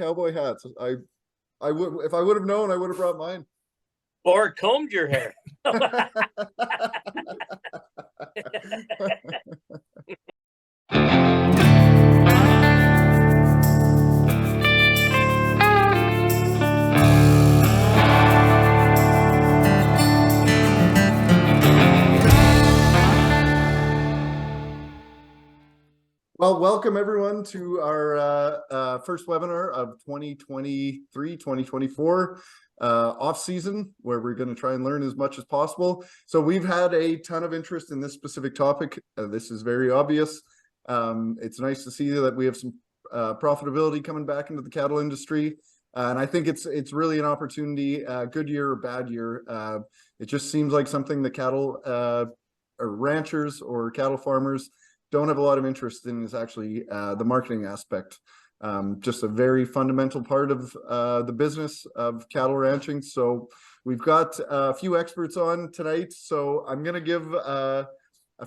cowboy hats. I would, if I would have known, I would have brought mine. Or combed your hair. Well, welcome everyone to our first webinar of 2023-2024 off season, where we're going to try and learn as much as possible. So we've had a ton of interest in this specific topic. This is very obvious. It's nice to see that we have some profitability coming back into the cattle industry. And I think it's really an opportunity, good year or bad year. It just seems like something that cattle or ranchers or cattle farmers don't have a lot of interest in, is actually the marketing aspect. Just a very fundamental part of the business of cattle ranching. So we've got a few experts on tonight. So I'm going to give a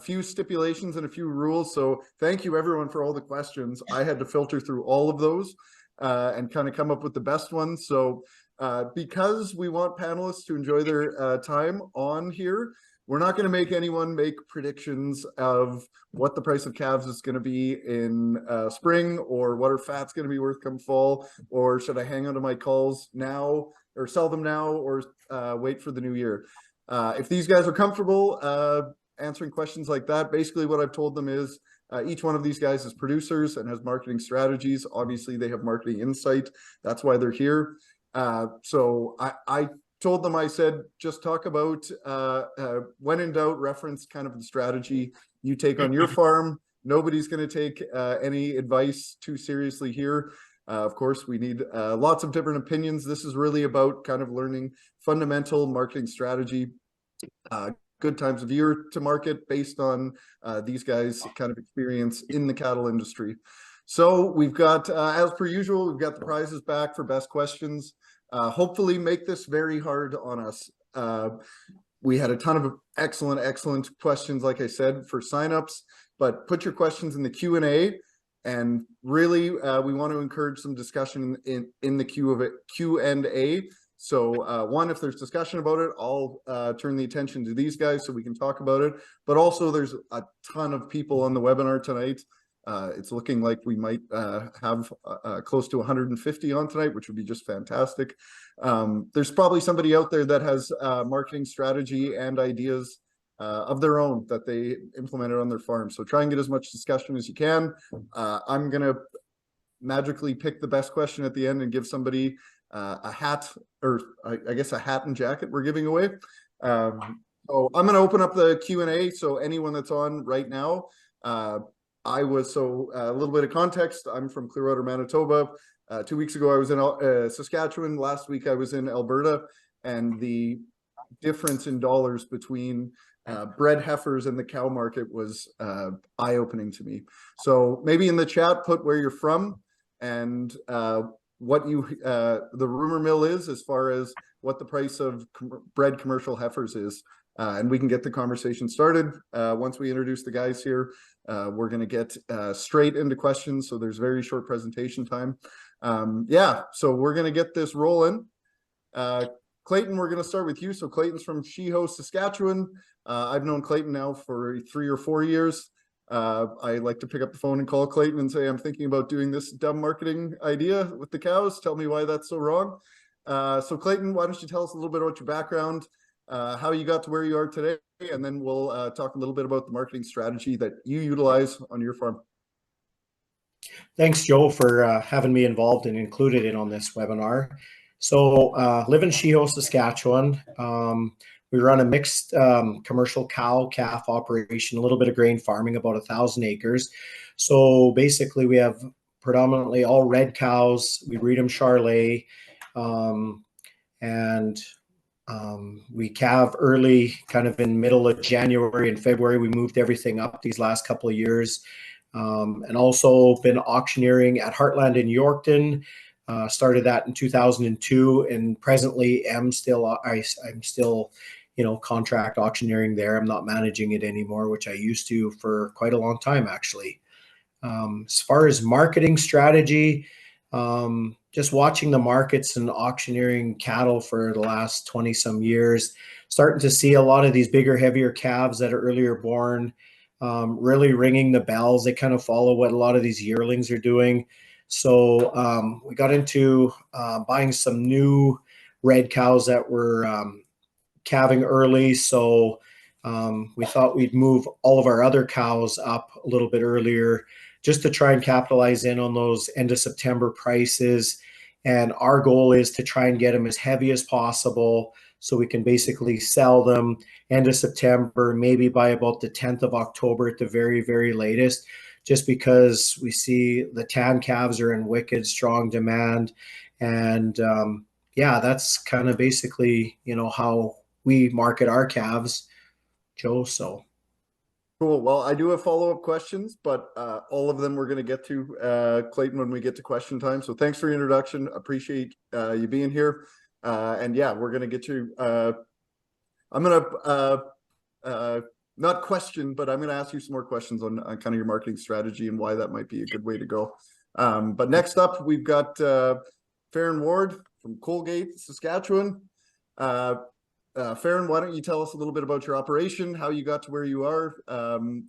few stipulations and a few rules. So thank you everyone for all the questions. I had to filter through all of those and kind of come up with the best ones. So because we want panelists to enjoy their time on here, we're not going to make anyone make predictions of what the price of calves is going to be in spring, or what are fats going to be worth come fall, or should I hang on to my calls now or sell them now, or wait for the new year. If these guys are comfortable answering questions like that, basically what I've told them is each one of these guys is producers and has marketing strategies. Obviously, they have marketing insight. That's why they're here. So I told them, I said, just talk about when in doubt, reference kind of the strategy you take on your farm. Nobody's going to take any advice too seriously here. Of course, we need lots of different opinions. This is really about kind of learning fundamental marketing strategy, good times of year to market based on these guys' kind of experience in the cattle industry. So we've got, as per usual, we've got the prizes back for best questions. Hopefully make this very hard on us. We had a ton of excellent questions, like I said, for signups, but put your questions in the Q&A, and really we want to encourage some discussion in the Q&A. So one, if there's discussion about it, I'll turn the attention to these guys so we can talk about it. But also there's a ton of people on the webinar tonight. It's looking like we might have close to 150 on tonight, which would be just fantastic. There's probably somebody out there that has marketing strategy and ideas of their own that they implemented on their farm. So try and get as much discussion as you can. I'm going to magically pick the best question at the end and give somebody a hat, or I guess a hat and jacket we're giving away. So I'm going to open up the Q&A. So anyone that's on right now, a little bit of context. I'm from Clearwater, Manitoba. 2 weeks ago, I was in Saskatchewan. Last week, I was in Alberta. And the difference in dollars between bred heifers and the cow market was eye-opening to me. So maybe in the chat, put where you're from and what the rumor mill is as far as what the price of bred commercial heifers is. And we can get the conversation started. Once we introduce the guys here, we're going to get straight into questions. So there's very short presentation time. Yeah, so we're going to get this rolling. Clayton, we're going to start with you. So Clayton's from Sheeho, Saskatchewan. I've known Clayton now for 3 or 4 years. I like to pick up the phone and call Clayton and say, I'm thinking about doing this dumb marketing idea with the cows. Tell me why that's so wrong. So Clayton, why don't you tell us a little bit about your background, how you got to where you are today, and then we'll talk a little bit about the marketing strategy that you utilize on your farm. Thanks, Joe, for having me involved and included in on this webinar. So live in Sheeho, Saskatchewan. We run a mixed commercial cow-calf operation, a little bit of grain farming, about 1,000 acres. So basically we have predominantly all red cows. We breed them Charolais, and we calve early, kind of in middle of January and February. We moved everything up these last couple of years, and also been auctioneering at Heartland in Yorkton. Started that in 2002, and presently I'm still, contract auctioneering there. I'm not managing it anymore, which I used to for quite a long time, actually. As far as marketing strategy, just watching the markets and auctioneering cattle for the last 20 some years, starting to see a lot of these bigger, heavier calves that are earlier born, really ringing the bells. They kind of follow what a lot of these yearlings are doing. So we got into buying some new red cows that were calving early. So we thought we'd move all of our other cows up a little bit earlier just to try and capitalize in on those end of September prices. And our goal is to try and get them as heavy as possible so we can basically sell them end of September, maybe by about the 10th of October at the very, very latest, just because we see the tan calves are in wicked strong demand. And yeah, that's kind of basically, how we market our calves, Joe. So Cool. Well, I do have follow-up questions, but all of them we're going to get to, Clayton, when we get to question time. So thanks for your introduction. Appreciate you being here. And yeah, we're going to get to, I'm going to not question, but I'm going to ask you some more questions on kind of your marketing strategy and why that might be a good way to go. But next up, we've got Farron Ward from Colgate, Saskatchewan. Farron, why don't you tell us a little bit about your operation, how you got to where you are?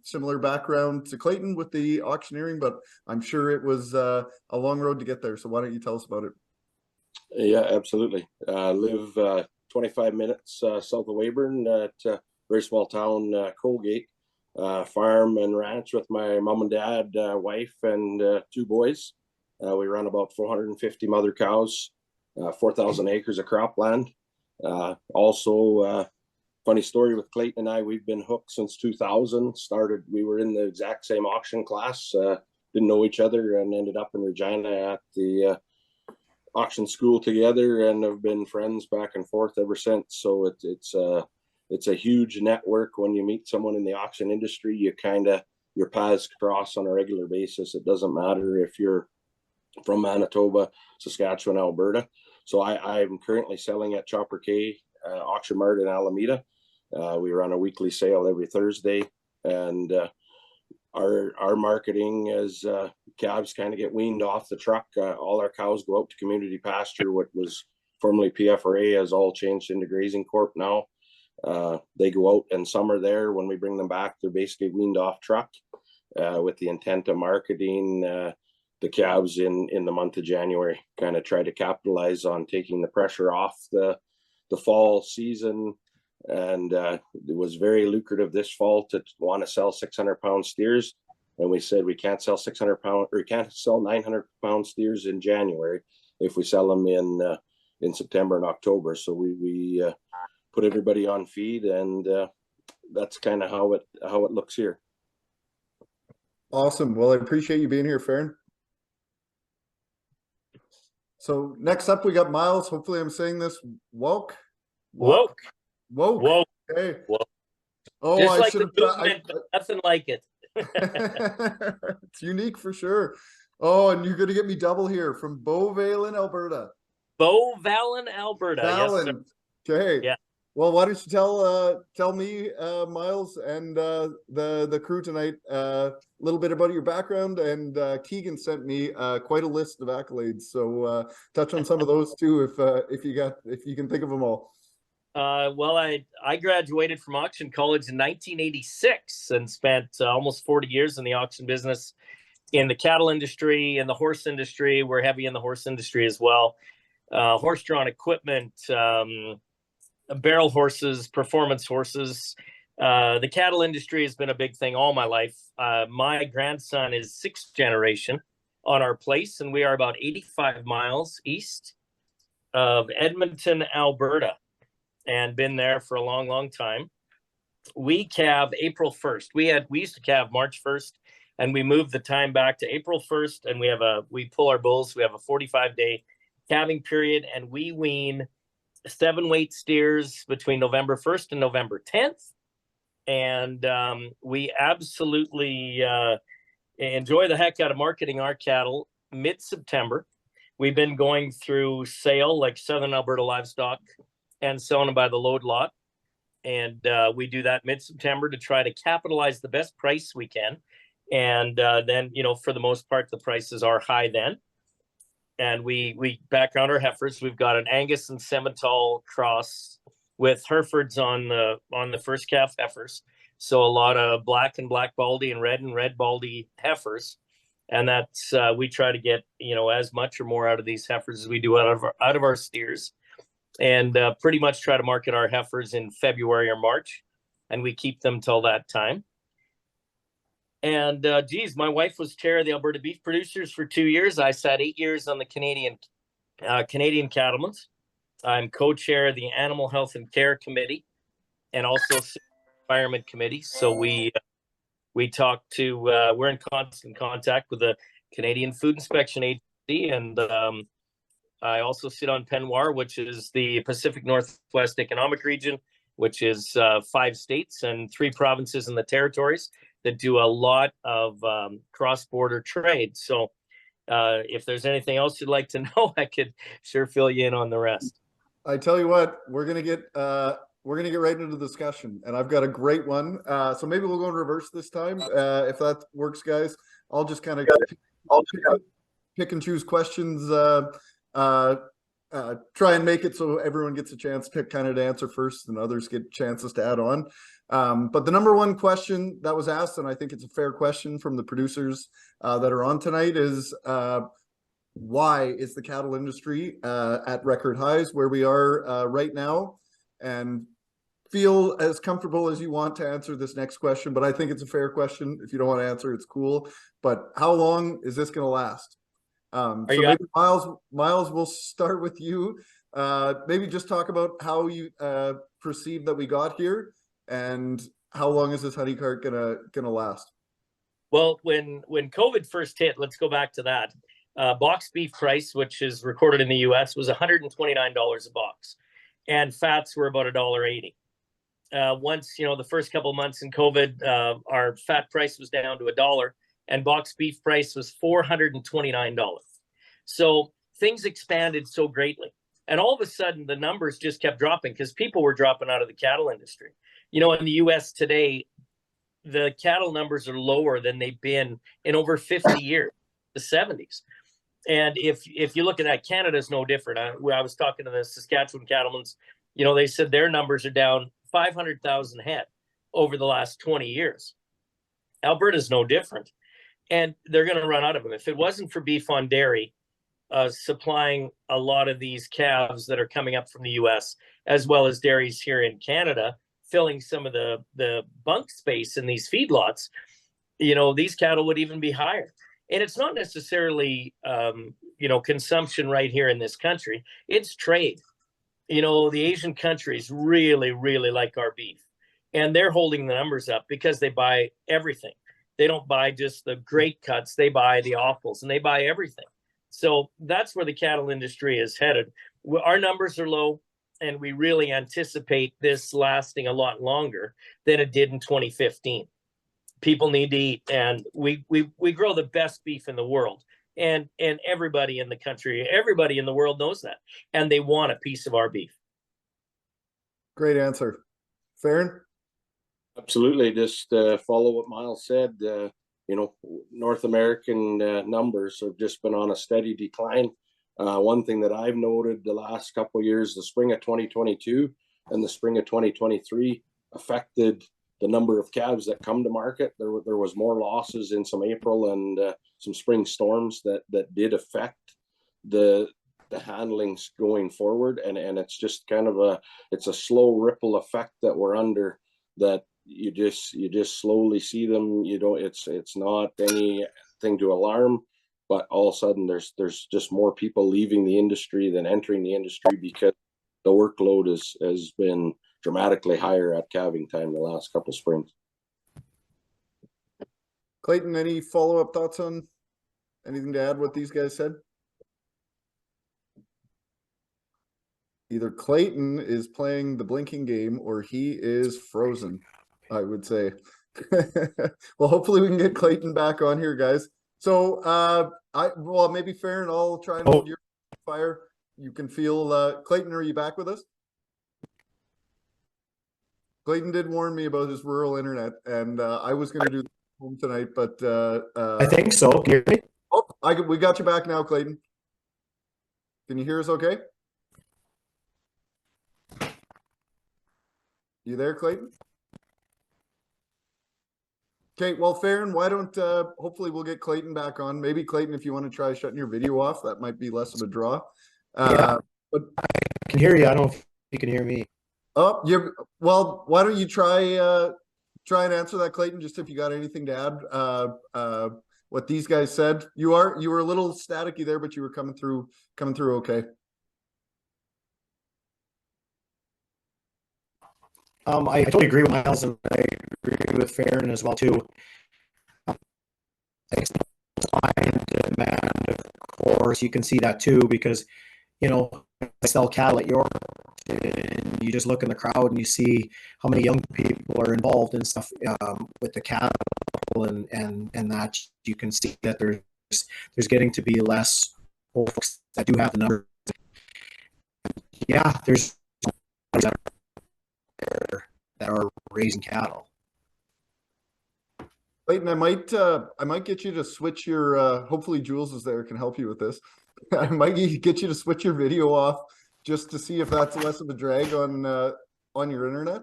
Similar background to Clayton with the auctioneering, but I'm sure it was a long road to get there. So why don't you tell us about it? Yeah, absolutely. Live 25 minutes south of Weyburn at a very small town, Colgate. Farm and ranch with my mom and dad, wife, and 2 boys. We run about 450 mother cows, 4,000 acres of cropland. Also, funny story with Clayton and I, we've been hooked since 2000. We were in the exact same auction class, didn't know each other, and ended up in Regina at the auction school together, and have been friends back and forth ever since. So it's a huge network. When you meet someone in the auction industry, your paths cross on a regular basis. It doesn't matter if you're from Manitoba, Saskatchewan, Alberta. So I'm currently selling at Chopper K Auction Mart in Alameda. We run a weekly sale every Thursday, and our marketing is calves kind of get weaned off the truck. All our cows go out to community pasture. What was formerly PFRA has all changed into Grazing Corp now. They go out and some are there. When we bring them back, they're basically weaned off truck with the intent of marketing the calves in the month of January. Kind of try to capitalize on taking the pressure off the fall season. And it was very lucrative this fall to want to sell 600-pound steers. And we said we can't sell 600-pound, or we can't sell 900-pound steers in January if we sell them in September and October. So we put everybody on feed, and that's kind of how it looks here. Awesome. Well, I appreciate you being here, Farron. So next up, we got Miles. Hopefully I'm saying this. Woke. Okay. Woke. Oh, just I like should the have movement, but nothing like it. It's unique for sure. Oh, and you're going to get me double here from Beauvale in Alberta. Beauvale, Alberta. Valen. Yes, sir. Okay. Yeah. Well, why don't you tell me, Miles, and the crew tonight a little bit about your background. And Keegan sent me quite a list of accolades, so touch on some of those too, if you can think of them all. Well, I graduated from auction college in 1986 and spent almost 40 years in the auction business, in the cattle industry, in the horse industry. We're heavy in the horse industry as well. Horse-drawn equipment, barrel horses, performance horses. The cattle industry has been a big thing all my life. My grandson is 6th generation on our place, and we are about 85 miles east of Edmonton, Alberta, and been there for a long, long time. We calve April 1st. We used to calve March 1st, and we moved the time back to April 1st, and we pull our bulls. We have a 45-day calving period, and we wean 7-weight steers between November 1st and November 10th. And we absolutely enjoy the heck out of marketing our cattle mid-September. We've been going through sale like Southern Alberta Livestock and selling them by the load lot. And we do that mid-September to try to capitalize the best price we can. And then, for the most part, the prices are high then. and we background our heifers. We've got an Angus and Simmental cross with Herefords on the first calf heifers. So a lot of black and black baldy and red baldy heifers. And that's we try to get, you know, as much or more out of these heifers as we do out of our steers, and pretty much try to market our heifers in February or March, and we keep them till that time. And geez, my wife was chair of the Alberta Beef Producers for 2 years. I sat 8 years on the Canadian Cattlemen's. I'm co-chair of the Animal Health and Care Committee, and also Environment Committee. So we talk to we're in constant contact with the Canadian Food Inspection Agency, and I also sit on PENWAR, which is the Pacific Northwest Economic Region, which is 5 states and 3 provinces in the territories that do a lot of cross-border trade. So if there's anything else you'd like to know, I could sure fill you in on the rest. I tell you what, we're gonna get right into the discussion, and I've got a great one. So maybe we'll go in reverse this time, if that works, guys. I'll just kind of pick and choose questions. Try and make it so everyone gets a chance to answer first, and others get chances to add on. But the number one question that was asked, and I think it's a fair question from the producers that are on tonight, is why is the cattle industry at record highs where we are right now? And feel as comfortable as you want to answer this next question, but I think it's a fair question. If you don't want to answer, it's cool. But how long is this going to last? So maybe Miles, we'll start with you. Maybe just talk about how you perceive that we got here, and how long is this honey cart gonna last? Well, when COVID first hit, let's go back to that. Box beef price, which is recorded in the US, was $129 a box, and fats were about $1.80. Once, you know, the first couple of months in COVID, our fat price was down to $1, and box beef price was $429. So things expanded so greatly, and all of a sudden the numbers just kept dropping because people were dropping out of the cattle industry. You know, in the US today, the cattle numbers are lower than they've been in over 50 years, the 70s. And if you look at that, Canada's no different. I was talking to the Saskatchewan cattlemen's, you know, they said their numbers are down 500,000 head over the last 20 years. Alberta's no different. And they're going to run out of them. If it wasn't for beef on dairy supplying a lot of these calves that are coming up from the US, as well as dairies here in Canada, filling some of the bunk space in these feedlots, you know, these cattle would even be higher. And it's not necessarily, you know, consumption right here in this country. It's trade. You know, the Asian countries really, really like our beef. And they're holding the numbers up because they buy everything. They don't buy just the great cuts. They buy the offals, and they buy everything. So that's where the cattle industry is headed. Our numbers are low, and we really anticipate this lasting a lot longer than it did in 2015. People need to eat, and we grow the best beef in the world, and everybody in the country, everybody in the world knows that, and they want a piece of our beef. Great answer. Farron? Absolutely. Just follow what Miles said. You know, North American numbers have just been on a steady decline. One thing that I've noted the last couple of years, the spring of 2022 and the spring of 2023 affected the number of calves that come to market. There was more losses in some April and some spring storms that did affect the handlings going forward. And it's just kind of it's a slow ripple effect that we're under, that you just slowly see them. You don't, it's not anything to alarm, but all of a sudden there's just more people leaving the industry than entering the industry because the workload has been dramatically higher at calving time the last couple of springs. Clayton, any follow-up thoughts on anything to add what these guys said? Either Clayton is playing the blinking game or he is frozen, I would say. Well, hopefully we can get Clayton back on here, guys. So well, maybe Farron, I'll try and hold your fire. You can feel Clayton, are you back with us? Clayton did warn me about his rural internet, and I was going to do home tonight, but I think so. Can you hear me? Oh, we got you back now, Clayton. Can you hear us okay? You there, Clayton? Okay, well, Farron, why don't hopefully we'll get Clayton back on. Maybe Clayton, if you want to try shutting your video off, that might be less of a draw. Yeah. But I can hear you. I don't know if you can hear me. oh, well, why don't you try and answer that, Clayton, just if you got anything to add. What these guys said. You were a little staticky there, but you were coming through okay. I totally agree with Miles, and I agree with Farron as well too. Supply and demand, of course, you can see that too, because I sell cattle at York, and you just look in the crowd and you see how many young people are involved in stuff with the cattle, and that you can see that there's getting to be less old folks that do have the numbers. Yeah, there's that are raising cattle. Clayton, I might get you to switch your hopefully Jules is there, can help you with this. I might get you to switch your video off just to see if that's less of a drag on your internet.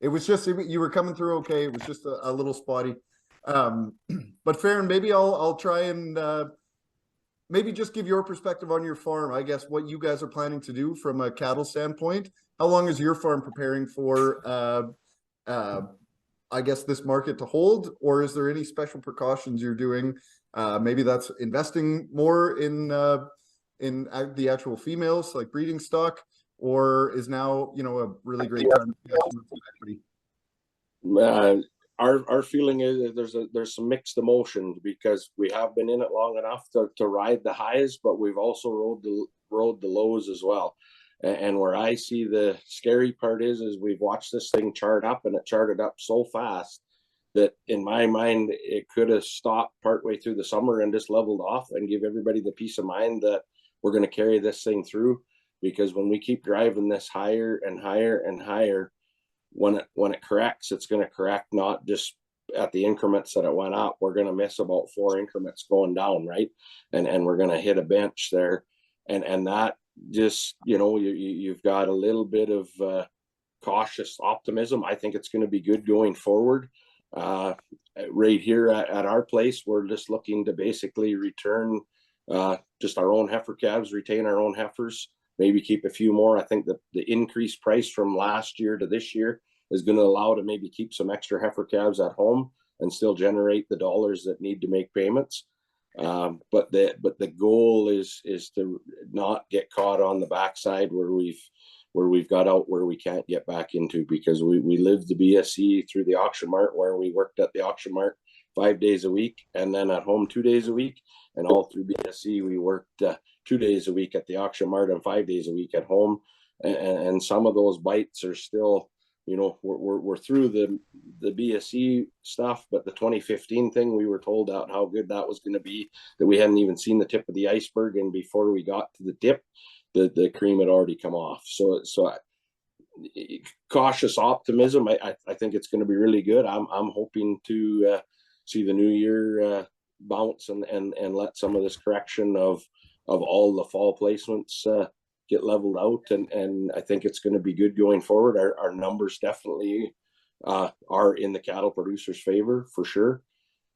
It was just you were coming through okay. It was just a little spotty. But Farron, maybe I'll try and maybe just give your perspective on your farm. I guess what you guys are planning to do from a cattle standpoint. How long is your farm preparing for I guess this market to hold, or is there any special precautions you're doing? Maybe that's investing more in the actual females, like breeding stock, or is now a really great time to invest in equity? Our feeling is that there's some mixed emotions, because we have been in it long enough to ride the highs, but we've also rode the lows as well. And where I see the scary part is we've watched this thing chart up, and it charted up so fast that in my mind it could have stopped partway through the summer and just leveled off and give everybody the peace of mind that we're going to carry this thing through. Because when we keep driving this higher and higher and higher, when it corrects, it's going to correct not just at the increments that it went up. We're going to miss about 4 increments going down, right? And we're going to hit a bench there, and that just you've got a little bit of cautious optimism. I think it's going to be good going forward. Right here at our place, we're just looking to basically return just our own heifer calves, retain our own heifers, maybe keep a few more. I think that the increased price from last year to this year is going to allow to maybe keep some extra heifer calves at home and still generate the dollars that need to make payments. But the goal is to not get caught on the backside where we've got out where we can't get back into, because we lived the BSE through the auction mart, where we worked at the auction mart 5 days a week and then at home 2 days a week, and all through BSE we worked 2 days a week at the auction mart and 5 days a week at home, and some of those bites are still, we're through the BSE stuff, but the 2015 thing, we were told out how good that was going to be, that we hadn't even seen the tip of the iceberg, and before we got to the tip, the cream had already come off. So cautious optimism. I think it's going to be really good. I'm hoping to see the new year bounce and let some of this correction of all the fall placements get leveled out, and I think it's going to be good going forward. Our numbers definitely are in the cattle producers' favor for sure,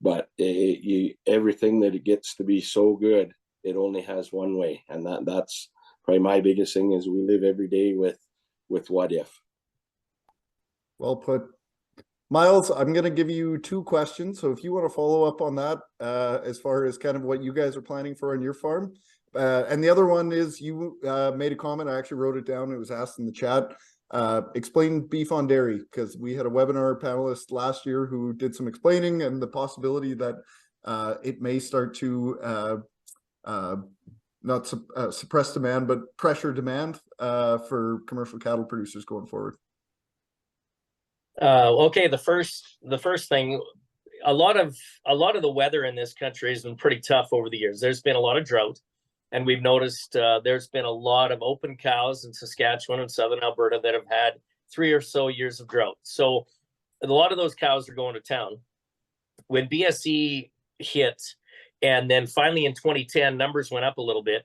but everything that it gets to be so good, it only has one way, and that's probably my biggest thing, is we live every day with what if. Well put. Miles, I'm going to give you 2 questions. So if you want to follow up on that, as far as kind of what you guys are planning for on your farm. And the other one is you made a comment. I actually wrote it down. It was asked in the chat. Explain beef on dairy, because we had a webinar panelist last year who did some explaining, and the possibility that it may start to not suppress demand, but pressure demand for commercial cattle producers going forward. Okay, the first thing, a lot of the weather in this country has been pretty tough over the years. There's been a lot of drought, and we've noticed there's been a lot of open cows in Saskatchewan and southern Alberta that have had 3 or so years of drought. So a lot of those cows are going to town. When BSE hit, and then finally in 2010 numbers went up a little bit,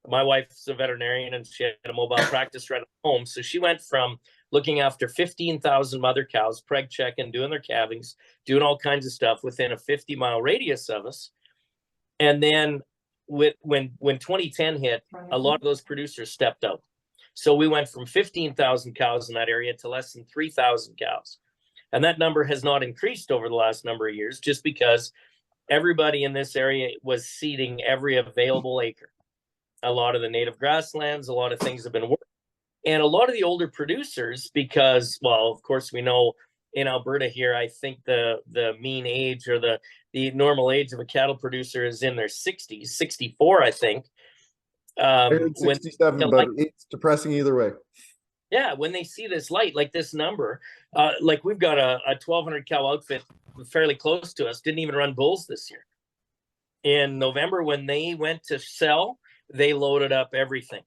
my wife's a veterinarian and she had a mobile practice right at home. So she went from looking after 15,000 mother cows, preg checking, doing their calvings, doing all kinds of stuff within a 50-mile radius of us. And then when 2010 hit, a lot of those producers stepped out. So we went from 15,000 cows in that area to less than 3,000 cows. And that number has not increased over the last number of years, just because everybody in this area was seeding every available acre. A lot of the native grasslands, a lot of things have been worked. And a lot of the older producers, because, well, of course, we know in Alberta here, I think the mean age or the normal age of a cattle producer is in their 60s, 64, I think. I heard 67, but it's depressing either way. Yeah, when they see this light, like this number, like we've got a 1,200 cow outfit fairly close to us, didn't even run bulls this year. In November, when they went to sell, they loaded up everything,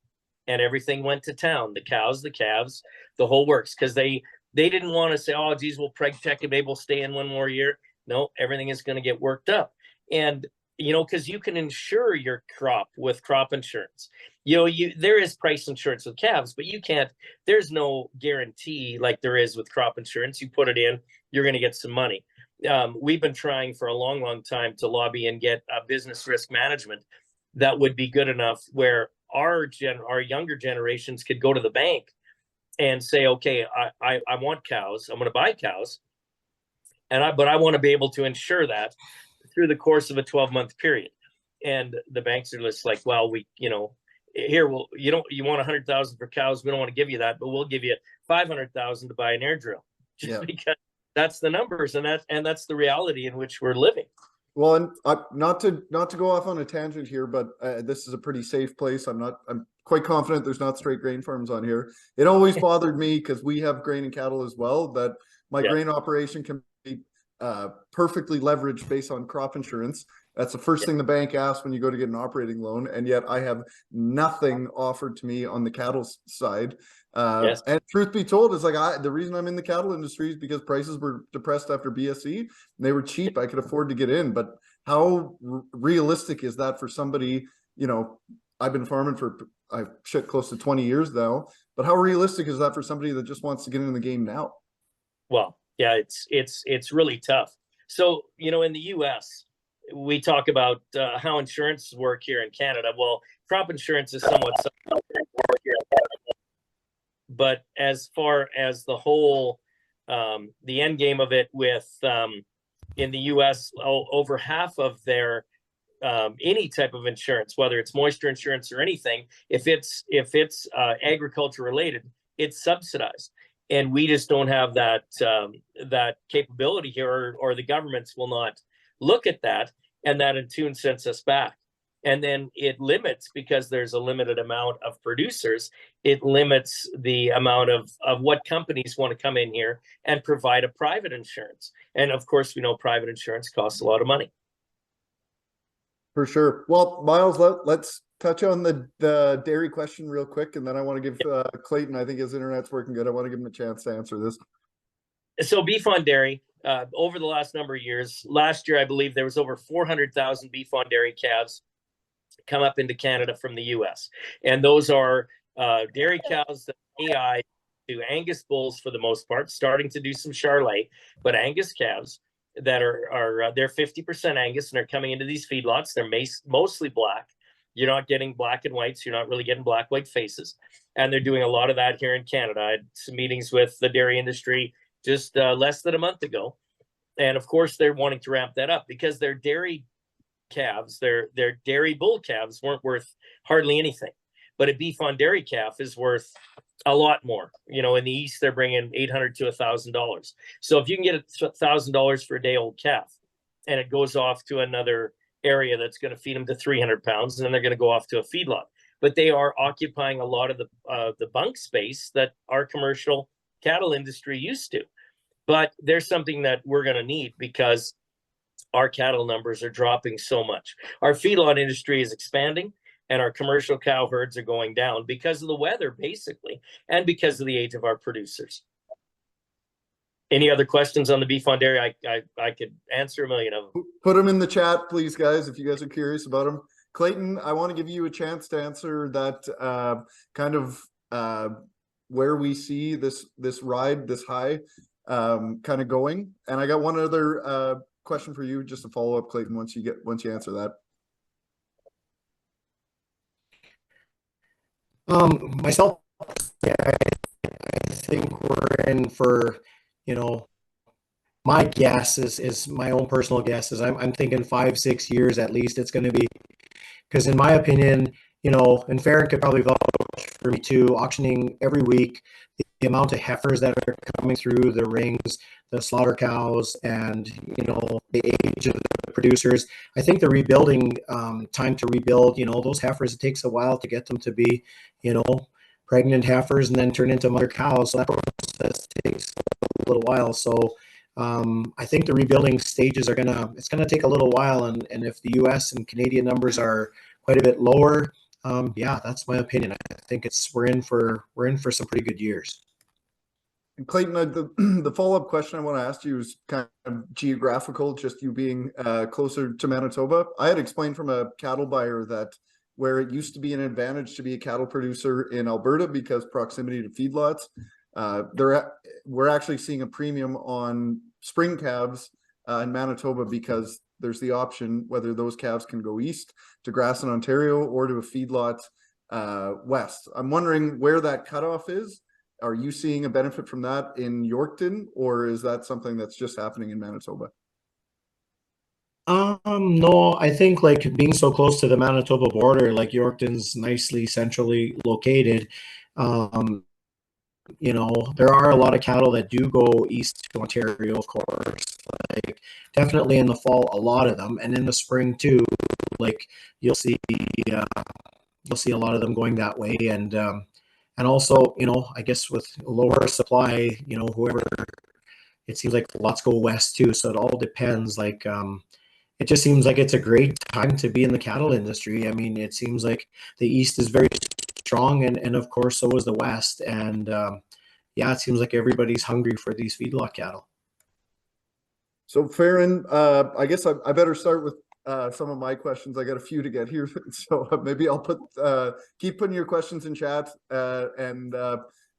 and everything went to town. The cows, the calves, the whole works, because they didn't want to say, oh, geez, we'll preg check and maybe we'll stay in one more year. No, everything is going to get worked up. And, you know, because you can insure your crop with crop insurance. You know, there is price insurance with calves, but you can't, there's no guarantee like there is with crop insurance. You put it in, you're going to get some money. We've been trying for a long, long time to lobby and get a business risk management that would be good enough where our younger generations could go to the bank and say, okay, I want cows, I'm going to buy cows, but I want to be able to insure that through the course of a 12-month period. And the banks are just like, well, here, you want 100,000 for cows, we don't want to give you that, but we'll give you 500,000 to buy an air drill, just because that's the numbers, and that's the reality in which we're living. Well, and not to go off on a tangent here, but this is a pretty safe place. I'm quite confident there's not straight grain farms on here. It always bothered me, because we have grain and cattle as well, that my grain operation can be perfectly leveraged based on crop insurance. That's the first thing the bank asks when you go to get an operating loan, and yet I have nothing offered to me on the cattle side. And truth be told, it's like the reason I'm in the cattle industry is because prices were depressed after BSE, and they were cheap. I could afford to get in. But how realistic is that for somebody? You know, I've been farming for close to 20 years now. But how realistic is that for somebody that just wants to get in the game now? Well, yeah, it's really tough. So, you know, in the U.S., we talk about how insurance work here in Canada. Well, crop insurance is somewhat here in Canada. But as far as the whole, the end game of it with in the U.S., over half of their any type of insurance, whether it's moisture insurance or anything, if it's agriculture related, it's subsidized. And we just don't have that capability here, or the governments will not look at that, and that in tune sends us back. And then it limits, because there's a limited amount of producers, it limits the amount of what companies want to come in here and provide a private insurance. And of course, we know private insurance costs a lot of money. For sure. Well, Miles, let's touch on the dairy question real quick, and then I want to give Clayton, I think his internet's working good, I want to give him a chance to answer this. So beef on dairy, over the last number of years, last year I believe there was over 400,000 beef on dairy calves come up into Canada from the U.S. And those are dairy cows that AI to Angus bulls for the most part, starting to do some Charolais, but Angus calves that are they're 50% Angus, and are coming into these feedlots. They're mostly black. You're not getting black and whites. You're not really getting black white faces. And they're doing a lot of that here in Canada. I had some meetings with the dairy industry just less than a month ago. And of course, they're wanting to ramp that up, because their dairy calves, their dairy bull calves weren't worth hardly anything. But a beef on dairy calf is worth a lot more. You know, in the East, they're bringing $800 to $1,000. So if you can get $1,000 for a day old calf, and it goes off to another area that's going to feed them to 300 pounds, and then they're going to go off to a feedlot. But they are occupying a lot of the bunk space that our commercial cattle industry used to. But there's something that we're going to need, because our cattle numbers are dropping so much. Our feedlot industry is expanding, and our commercial cow herds are going down because of the weather, basically, and because of the age of our producers. Any other questions on the beef on dairy? I could answer a million of them. Put them in the chat, please, guys, if you guys are curious about them. Clayton, I want to give you a chance to answer that kind of where we see this ride, this high kind of going. And I got one other question for you, just to follow up, Clayton, once you answer that. Myself, yeah, I think we're in for, you know, my guess is my own personal guess is I'm thinking 5-6 years at least it's going to be, because in my opinion, you know, and Farron could probably vouch for me too, auctioning every week, the amount of heifers that are coming through the rings, the slaughter cows, and you know the age of the producers. I think the rebuilding time to rebuild, you know, those heifers, it takes a while to get them to be, you know, pregnant heifers and then turn into mother cows. So that process takes a little while. So I think the rebuilding stages it's gonna take a little while, and if the U.S. and Canadian numbers are quite a bit lower, yeah, that's my opinion. I think we're in for some pretty good years. And Clayton, the follow-up question I want to ask you is kind of geographical, just you being closer to Manitoba. I had explained from a cattle buyer that where it used to be an advantage to be a cattle producer in Alberta because proximity to feedlots, we're actually seeing a premium on spring calves in Manitoba because there's the option whether those calves can go east to grass in Ontario or to a feedlot west. I'm wondering where that cutoff is. Are you seeing a benefit from that in Yorkton, or is that something that's just happening in Manitoba? No, I think like being so close to the Manitoba border, like Yorkton's nicely centrally located. Um, you know, there are a lot of cattle that do go east to Ontario, of course. Like definitely in the fall, a lot of them, and in the spring too. Like you'll see, you'll see a lot of them going that way, and also, you know, I guess with lower supply, you know, whoever, it seems like lots go west too. So it all depends. Like, it just seems like it's a great time to be in the cattle industry. I mean, it seems like the East is very strong, and of course, so is the West. And yeah, it seems like everybody's hungry for these feedlot cattle. So Farron, I guess I better start with some of my questions. I got a few to get here, so maybe I'll keep putting your questions in chat, and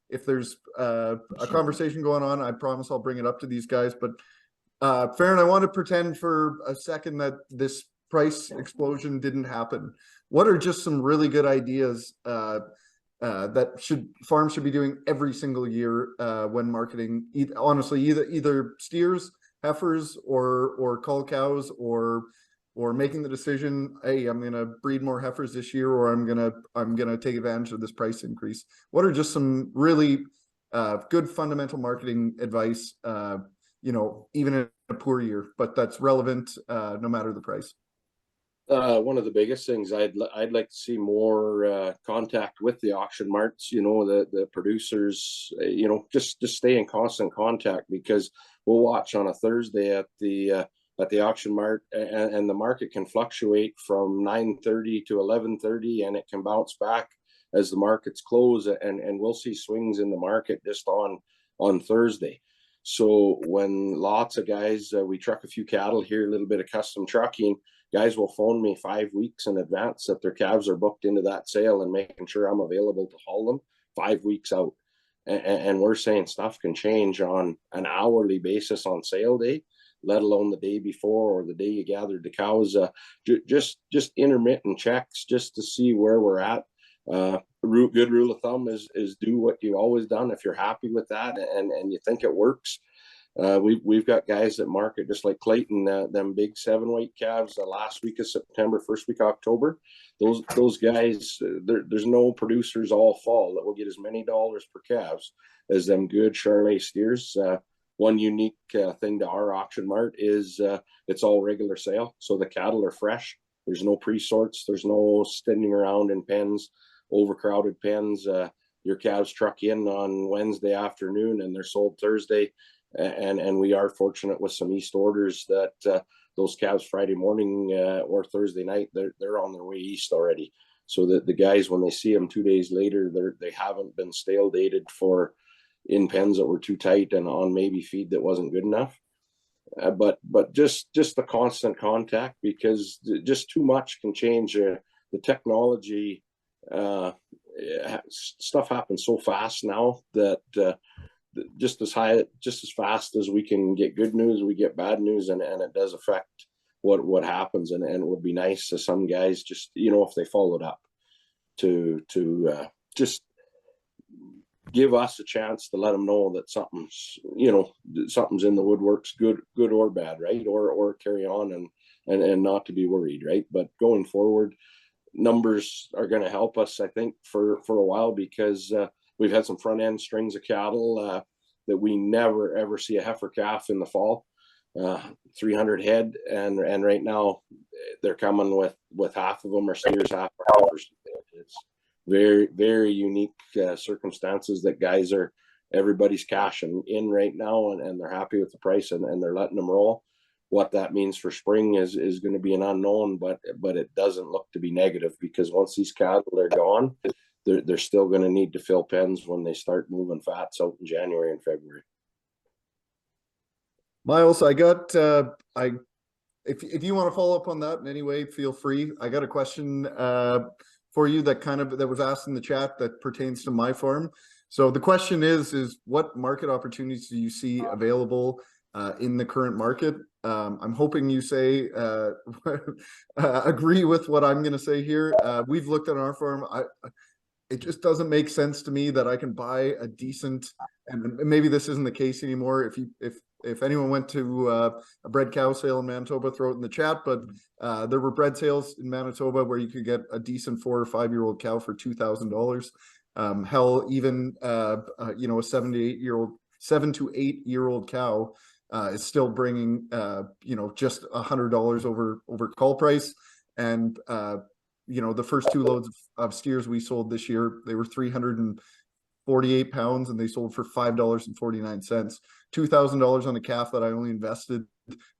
if there's a conversation going on, I promise I'll bring it up to these guys. But Farron, I want to pretend for a second that this price explosion didn't happen. What are just some really good ideas that farms should be doing every single year when marketing? Honestly, either steers, heifers, or cull cows, or making the decision, hey, I'm gonna breed more heifers this year, or I'm gonna take advantage of this price increase. What are just some really good fundamental marketing advice? You know, even in a poor year, but that's relevant no matter the price. One of the biggest things I'd like to see more contact with the auction marts. You know, the producers. You know, just stay in constant contact, because we'll watch on a Thursday at the auction mart, and the market can fluctuate from 9:30 to 11:30, and it can bounce back as the markets close, and we'll see swings in the market just on Thursday. So when lots of guys, we truck a few cattle here, a little bit of custom trucking, guys will phone me 5 weeks in advance that their calves are booked into that sale, and making sure I'm available to haul them 5 weeks out. And we're saying stuff can change on an hourly basis on sale day, let alone the day before or the day you gathered the cows. Just intermittent checks just to see where we're at. Good rule of thumb is do what you've always done. If you're happy with that and you think it works, we've got guys that market just like Clayton, them big 7-weight calves the last week of September, first week of October. Those guys, there's no producers all fall that will get as many dollars per calves as them good Charolais steers. One unique thing to our auction mart is it's all regular sale, so the cattle are fresh. There's no pre-sorts. There's no standing around in pens, overcrowded pens. Your calves truck in on Wednesday afternoon and they're sold Thursday. And we are fortunate with some east orders that those calves Friday morning or Thursday night, they're on their way east already. So that the guys, when they see them 2 days later, they haven't been stale dated for in pens that were too tight and on maybe feed that wasn't good enough. but just the constant contact, because just too much can change the technology. Stuff happens so fast now that just as fast as we can get good news, we get bad news, and it does affect what happens. And it would be nice to some guys, just, you know, if they followed up to just give us a chance to let them know that something's in the woodworks, good or bad, right? Or carry on and not to be worried, right? But going forward, numbers are going to help us, I think, for a while, because we've had some front end strings of cattle that we never ever see a heifer calf in the fall, 300 head, and right now they're coming with half of them are steers, half are heifers. It's very, very unique circumstances that everybody's cashing in right now, and they're happy with the price, and they're letting them roll. What that means for spring is going to be an unknown, but it doesn't look to be negative, because once these cattle are gone, they're still going to need to fill pens when they start moving fats out in January and February. Miles, I got if you want to follow up on that in any way, feel free. I got a question for you that was asked in the chat that pertains to my farm. So the question is what market opportunities do you see available in the current market? I'm hoping you say agree with what I'm going to say here. We've looked at our farm. It just doesn't make sense to me that I can buy a decent, and maybe this isn't the case anymore. If anyone went to a bred cow sale in Manitoba, throw it in the chat. But there were bred sales in Manitoba where you could get a decent 4 or 5 year old cow for $2,000. Hell, even a 7 to 8 year old cow is still bringing just $100 over call price. And the first 2 loads of steers we sold this year, they were 348 pounds, and they sold for $5.49. $2,000 on a calf that I only invested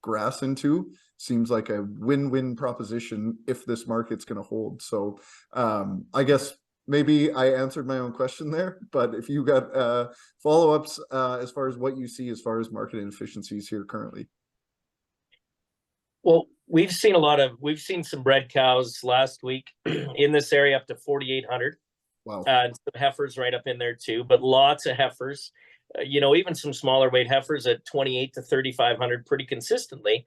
grass into seems like a win-win proposition if this market's going to hold. So I guess maybe I answered my own question there, but if you got follow-ups as far as what you see as far as market inefficiencies here currently. Well, we've seen some bred cows last week in this area up to 4,800. Wow. And some heifers right up in there too, but lots of heifers. Even some smaller weight heifers at 28 to 3,500 pretty consistently.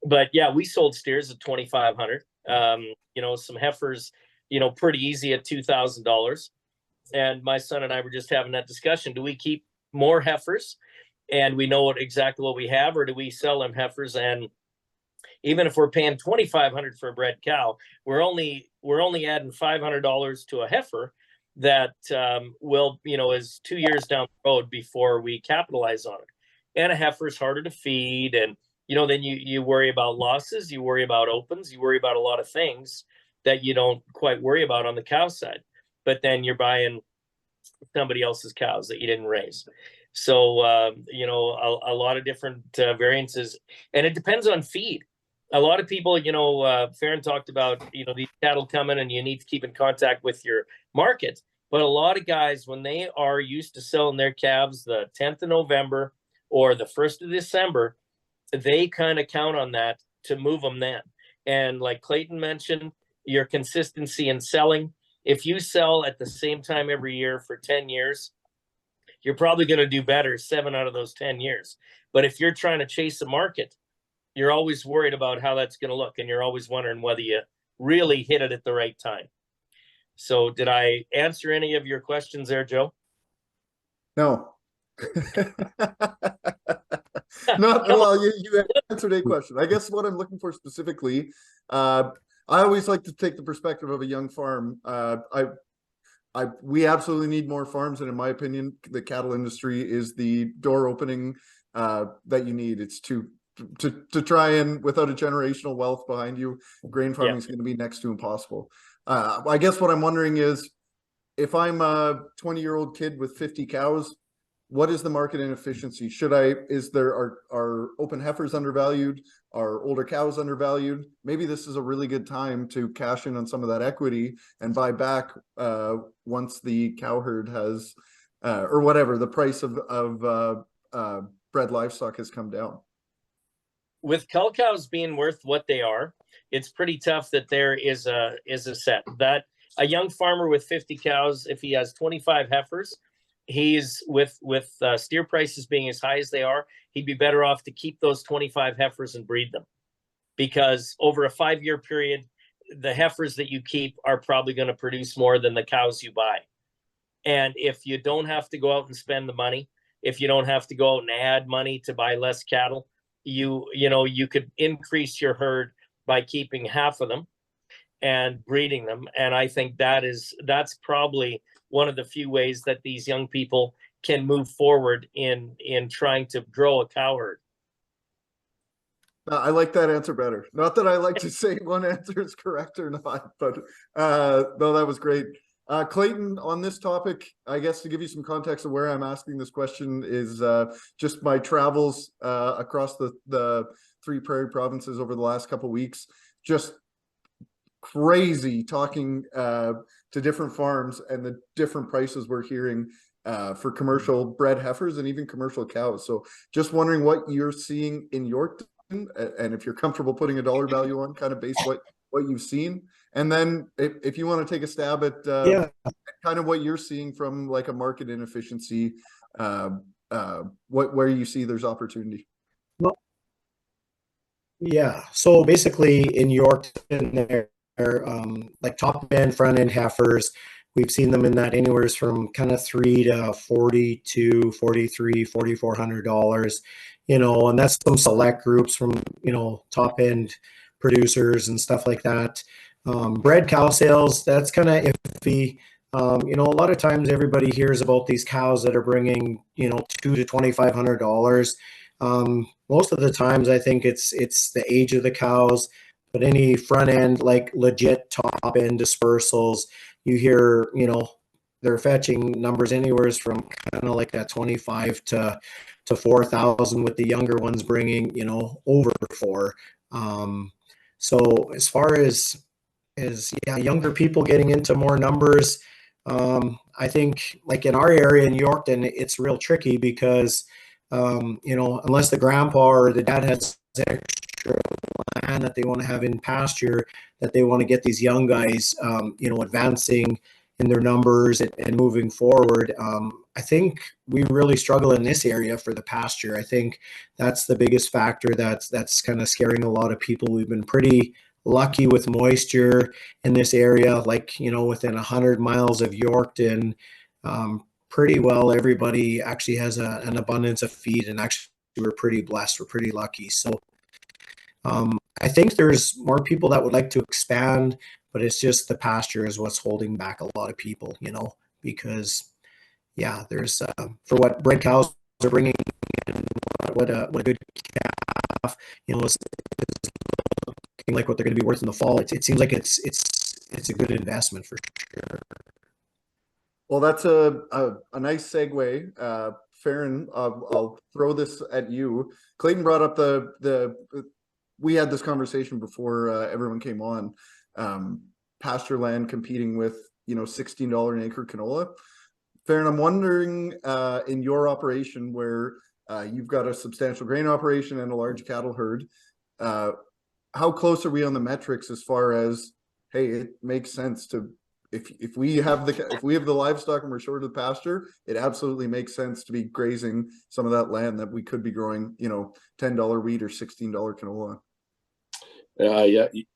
But yeah, we sold steers at 2,500. Some heifers, pretty easy at $2,000. And my son and I were just having that discussion. Do we keep more heifers and we know exactly what we have, or do we sell them heifers? And even if we're paying $2,500 for a bred cow, we're only adding $500 to a heifer that is 2 years down the road before we capitalize on it. And a heifer is harder to feed, and then you worry about losses, you worry about opens, you worry about a lot of things that you don't quite worry about on the cow side. But then you're buying somebody else's cows that you didn't raise. So a lot of different variances, and it depends on feed. A lot of people, Farron talked about, these cattle coming and you need to keep in contact with your market. But a lot of guys, when they are used to selling their calves the 10th of November or the 1st of December, they kind of count on that to move them then. And like Clayton mentioned, your consistency in selling. If you sell at the same time every year for 10 years, you're probably going to do better 7 out of those 10 years. But if you're trying to chase a market, you're always worried about how that's going to look, and you're always wondering whether you really hit it at the right time. So did I answer any of your questions there, Joe? No. Not well, you answered a question. I guess what I'm looking for specifically, I always like to take the perspective of a young farm. We absolutely need more farms, and in my opinion, the cattle industry is the door opening that you need. It's to try and, without a generational wealth behind you, grain farming is going to be next to impossible. I guess what I'm wondering is, if I'm a 20-year-old kid with 50 cows, what is the market inefficiency? Are open heifers undervalued? Are older cows undervalued? Maybe this is a really good time to cash in on some of that equity and buy back once the cow herd has, or whatever, the price of bred livestock has come down. with cull cows being worth what they are, it's pretty tough that there is a set that a young farmer with 50 cows, if he has 25 heifers, he's with steer prices being as high as they are, he'd be better off to keep those 25 heifers and breed them, because over a 5-year period, the heifers that you keep are probably going to produce more than the cows you buy. And if you don't have to go out and spend the money, if you don't have to go out and add money to buy less cattle, you could increase your herd by keeping half of them and breeding them. And I think that's probably one of the few ways that these young people can move forward in trying to grow a cow herd. I like that answer better. Not that I like to say one answer is correct or not, but no, that was great. Clayton, on this topic, I guess to give you some context of where I'm asking this question is just my travels across the 3 prairie provinces over the last couple of weeks. Just crazy talking to different farms and the different prices we're hearing for commercial bred heifers and even commercial cows. So just wondering what you're seeing in Yorkton, and if you're comfortable putting a dollar value on, kind of based what you've seen. And then if you want to take a stab at kind of what you're seeing from like a market inefficiency, where you see there's opportunity. Well, yeah. So basically in Yorkton, they're like top end, front end heifers. We've seen them in that anywhere from kind of $3 to $42, $43, $4,400, and that's some select groups from, top end producers and stuff like that. Bred cow sales, that's kind of iffy. A lot of times everybody hears about these cows that are bringing, $2,000 to $2,500. Most of the times I think it's the age of the cows, but any front end, like legit top end dispersals, you hear, they're fetching numbers anywhere from kind of like that 25 to 4,000, with the younger ones bringing, over 4. So as far as younger people getting into more numbers, I think like in our area in Yorkton, it's real tricky because, unless the grandpa or the dad has extra land that they want to have in pasture, that they want to get these young guys, advancing in their numbers and moving forward. I think we really struggle in this area for the pasture. I think that's the biggest factor that's kind of scaring a lot of people. We've been pretty lucky with moisture in this area, like, within 100 miles of Yorkton, pretty well everybody actually has an abundance of feed, and actually we're pretty blessed. We're pretty lucky. So I think there's more people that would like to expand, but it's just the pasture is what's holding back a lot of people, because there's for what bred cows are bringing in, what a good calf, is looking like what they're going to be worth in the fall. It seems like it's a good investment for sure. Well, that's a nice segue. Farron, I'll throw this at you. Clayton brought up we had this conversation before everyone came on. Pasture land competing with, $16 an acre canola. Farron, I'm wondering in your operation where you've got a substantial grain operation and a large cattle herd, how close are we on the metrics as far as, hey, it makes sense to, if we have the livestock and we're short of pasture, it absolutely makes sense to be grazing some of that land that we could be growing, $10 wheat or $16 canola.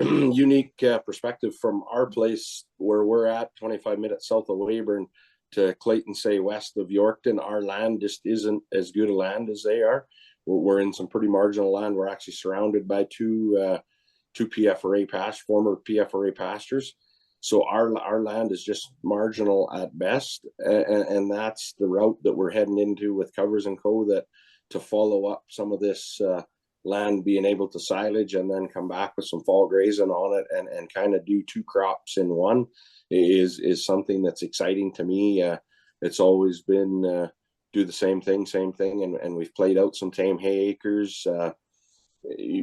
Unique perspective from our place where we're at, 25 minutes south of Weyburn to Clayton, say west of Yorkton. Our land just isn't as good a land as they are. We're in some pretty marginal land. We're actually surrounded by two former PFRA pastures. So our land is just marginal at best, and that's the route that we're heading into with Covers and Co. That to follow up some of this land, being able to silage and then come back with some fall grazing on it, and kind of do 2 crops in one is something that's exciting to me. It's always been do the same thing, and we've played out some tame hay acres.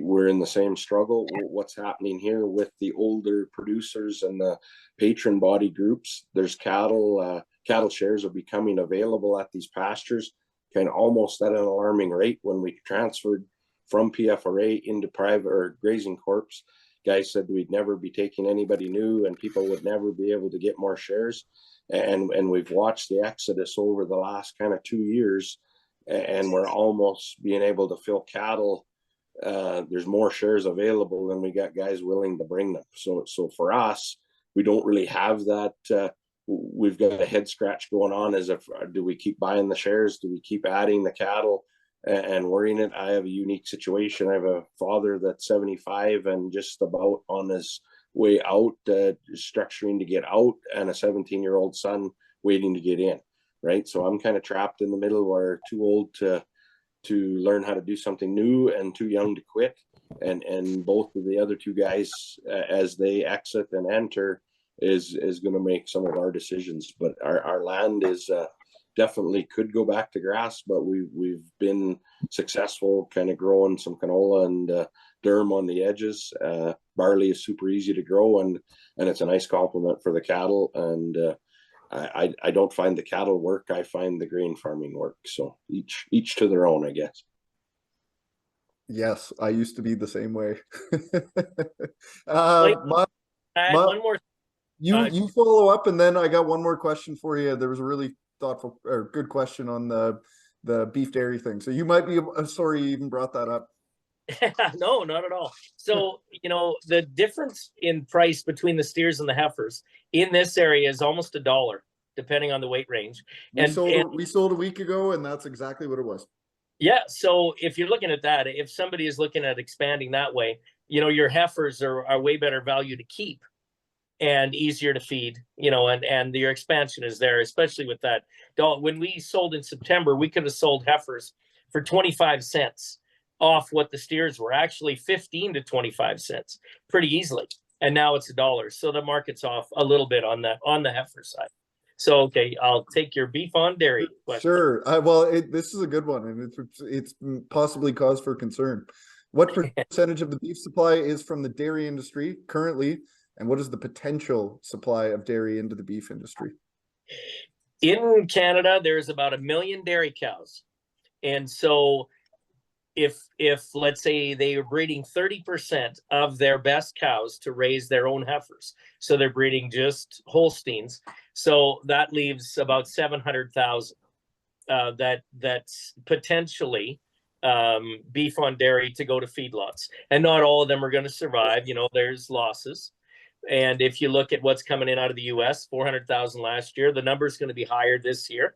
We're in the same struggle. What's happening here with the older producers and the patron body groups? There's cattle shares are becoming available at these pastures, kind of almost at an alarming rate. When we transferred from PFRA into private or grazing corps. Guys said we'd never be taking anybody new and people would never be able to get more shares. And we've watched the exodus over the last kind of 2 years, and we're almost being able to fill cattle. There's more shares available than we got guys willing to bring them. So for us, we don't really have that. We've got a head scratch going on as if, do we keep buying the shares? Do we keep adding the cattle and worrying it? I have a unique situation. I have a father that's 75 and just about on his way out, structuring to get out, and a 17-year-old son waiting to get in, right? So I'm kind of trapped in the middle where too old to learn how to do something new and too young to quit. And both of the other two guys, as they exit and enter, is going to make some of our decisions. But our land is definitely could go back to grass, but we've been successful kind of growing some canola and durum on the edges. Barley is super easy to grow, and it's a nice complement for the cattle. And I don't find the cattle work. I find the grain farming work. So each to their own, I guess. Yes, I used to be the same way. One more. You follow up, and then I got one more question for you. There was a really thoughtful or good question on the beef dairy thing. So you might be sorry you even brought that up. No, not at all. So, the difference in price between the steers and the heifers in this area is almost $1, depending on the weight range. We sold a week ago, and that's exactly what it was. Yeah. So if you're looking at that, if somebody is looking at expanding that way, your heifers are way better value to keep and easier to feed, and your expansion is there, especially with that. When we sold in September, we could have sold heifers for 25 cents off what the steers were, actually 15 to 25 cents pretty easily. And now it's $1. So the market's off a little bit on the heifer side. So, okay, I'll take your beef on dairy question. Sure. This is a good one, and it's possibly cause for concern. What percentage of the beef supply is from the dairy industry currently, and what is the potential supply of dairy into the beef industry? In Canada, there's about 1 million dairy cows. And so if let's say they are breeding 30% of their best cows to raise their own heifers, so they're breeding just Holsteins, so that leaves about 700,000 that's potentially beef on dairy to go to feedlots. And not all of them are going to survive. There's losses. And if you look at what's coming in out of the US, 400,000 last year, the number is going to be higher this year.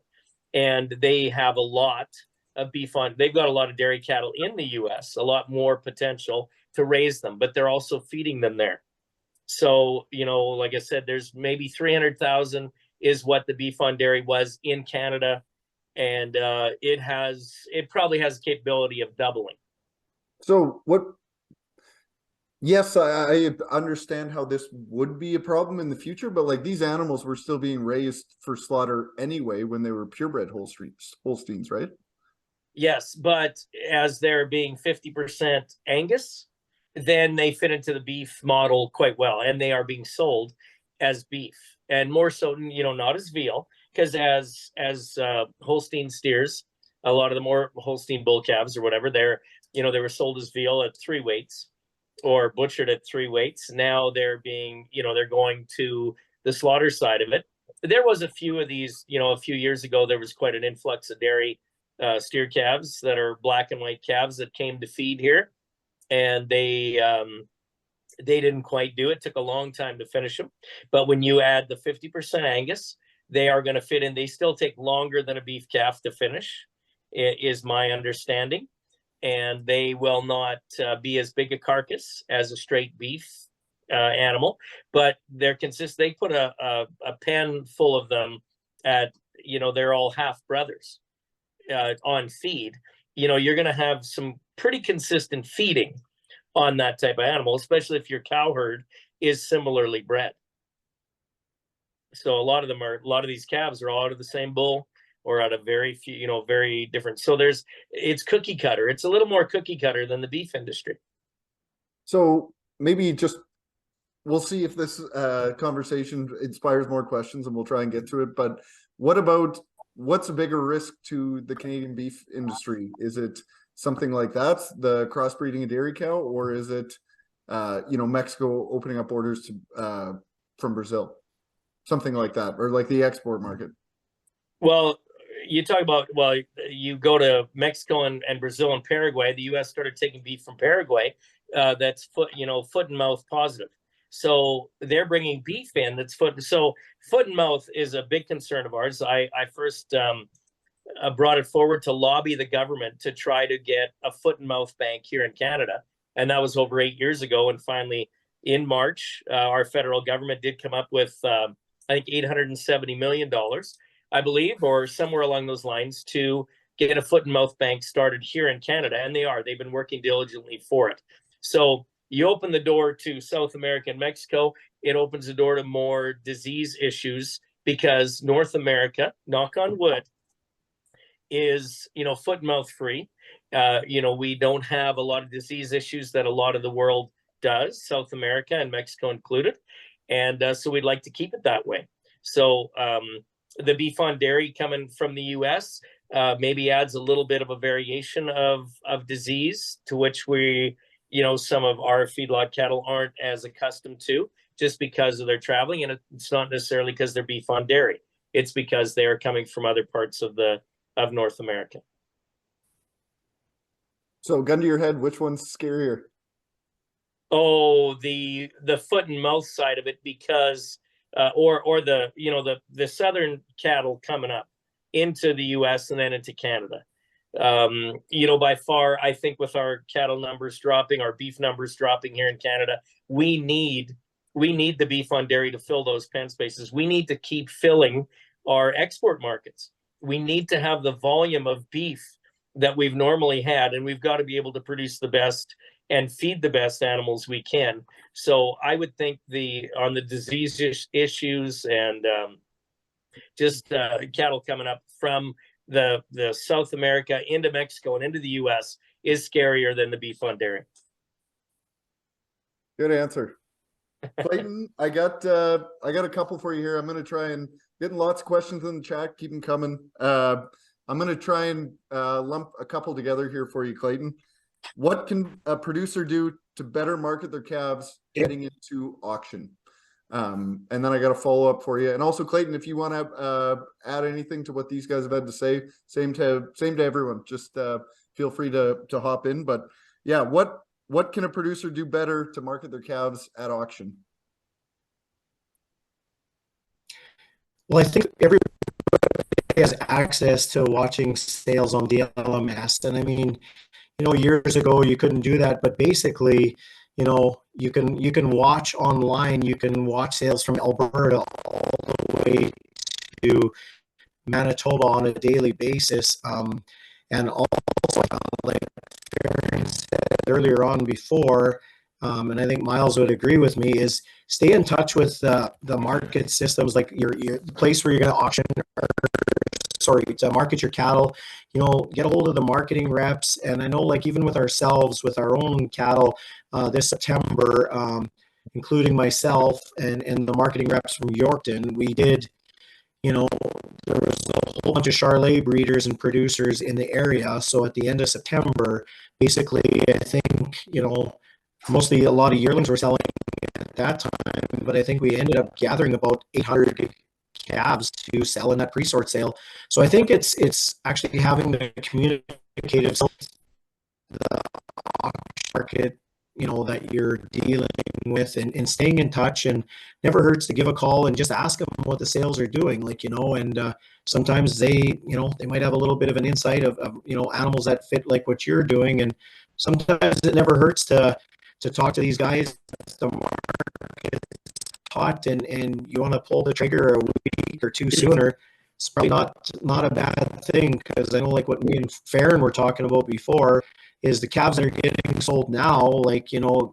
And they have a lot of beef on. They've got a lot of dairy cattle in the US, a lot more potential to raise them, but they're also feeding them there. So, like I said, there's maybe 300,000 is what the beef on dairy was in Canada. And it probably has the capability of doubling. So yes, I understand how this would be a problem in the future, but like these animals were still being raised for slaughter anyway when they were purebred Holsteins, right? Yes, but as they're being 50% Angus, then they fit into the beef model quite well, and they are being sold as beef, and more so, not as veal, because as Holstein steers, a lot of the more Holstein bull calves or whatever, they were sold as veal at 3 weights or butchered at 3 weights. Now they're being, they're going to the slaughter side of it. There was a few of these, a few years ago, there was quite an influx of dairy steer calves that are black and white calves that came to feed here, and they didn't quite do it. Took a long time to finish them. But when you add the 50% Angus, they are going to fit in. They still take longer than a beef calf to finish, is my understanding. And they will not be as big a carcass as a straight beef animal, but they're consistent. They put a pen full of them at, they're all half brothers on feed. You're going to have some pretty consistent feeding on that type of animal, especially if your cow herd is similarly bred. So a lot of these calves are all out of the same bull or out of very few, very different. So it's cookie cutter. It's a little more cookie cutter than the beef industry. So maybe we'll see if this conversation inspires more questions, and we'll try and get to it. But what's a bigger risk to the Canadian beef industry? Is it something like that, the crossbreeding a dairy cow, or is it, Mexico opening up orders to from Brazil, something like that, or like the export market? Well, you talk about, well, you go to Mexico and Brazil and Paraguay. The U.S. started taking beef from Paraguay that's foot and mouth positive. So they're bringing beef in that's foot and mouth is a big concern of ours. I first brought it forward to lobby the government to try to get a foot and mouth bank here in Canada, and that was over 8 years ago. And finally, in March, our federal government did come up with I think $870 million, I believe, or somewhere along those lines, to get a foot and mouth bank started here in Canada. And they've been working diligently for it. So you open the door to South America and Mexico, it opens the door to more disease issues, because North America, knock on wood, is, foot and mouth free. We don't have a lot of disease issues that a lot of the world does, South America and Mexico included. And so we'd like to keep it that way. So the beef on dairy coming from the US maybe adds a little bit of a variation of disease, to which some of our feedlot cattle aren't as accustomed to, just because of their traveling. And it's not necessarily because they're beef on dairy. It's because they are coming from other parts of North America. So, gun to your head, which one's scarier? Oh, the foot and mouth side of it, because or the southern cattle coming up into the U.S. and then into Canada. By far, I think with our cattle numbers dropping, our beef numbers dropping here in Canada, we need the beef on dairy to fill those pen spaces. We need to keep filling our export markets. We need to have the volume of beef that we've normally had, and we've got to be able to produce the best and feed the best animals we can. So I would think on the disease issues and just cattle coming up from the South America into Mexico and into the U.S. is scarier than the beef on dairy. Good answer. Clayton, I got a couple for you here. I'm going to try and getting lots of questions in the chat. Keep them coming. I'm going to try and lump a couple together here for you, Clayton. What can a producer do to better market their calves heading into auction? And then I got a follow up for you. And also, Clayton, if you want to add anything to what these guys have had to say, same to everyone. Just feel free to hop in. But yeah, what can a producer do better to market their calves at auction? Well, I think everybody has access to watching sales on the LMS. And I mean, years ago you couldn't do that, but basically, you can watch online, you can watch sales from Alberta all the way to Manitoba on a daily basis. And also, like Farron said earlier on before, and I think Miles would agree with me, is stay in touch with the market systems, like your place where you're going to auction, to market your cattle. Get a hold of the marketing reps. And I know, like, even with ourselves, with our own cattle, this September, including myself and the marketing reps from Yorkton, we did, there was a whole bunch of Charolais breeders and producers in the area. So at the end of September, basically, I think, mostly a lot of yearlings were selling at that time, but I think we ended up gathering about 800 calves to sell in that pre-sort sale. So I think it's actually having the communicative, the market, that you're dealing with, and staying in touch. And never hurts to give a call and just ask them what the sales are doing, and sometimes they might have a little bit of an insight of animals that fit like what you're doing. And sometimes it never hurts to talk to these guys. The market is hot and you want to pull the trigger a week or two sooner. It's probably not a bad thing, because I know, like what me and Farron were talking about before, is the calves that are getting sold now,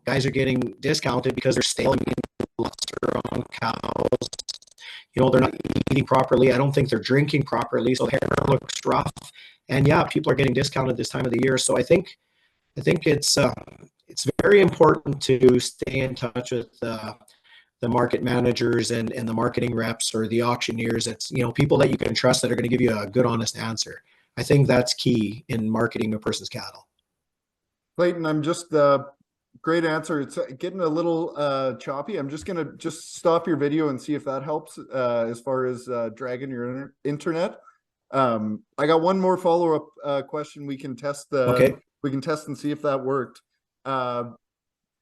guys are getting discounted because they're selling lesser on cows. They're not eating properly. I don't think they're drinking properly, so the hair looks rough. And yeah, people are getting discounted this time of the year. So I think it's very important to stay in touch with the market managers and the marketing reps or the auctioneers. It's people that you can trust that are going to give you a good, honest answer. I think that's key in marketing a person's cattle. Clayton, I'm just great answer. It's getting a little choppy. I'm just gonna stop your video and see if that helps as far as dragging your internet. I got one more follow-up question. We can test Okay. we can test and see if that worked.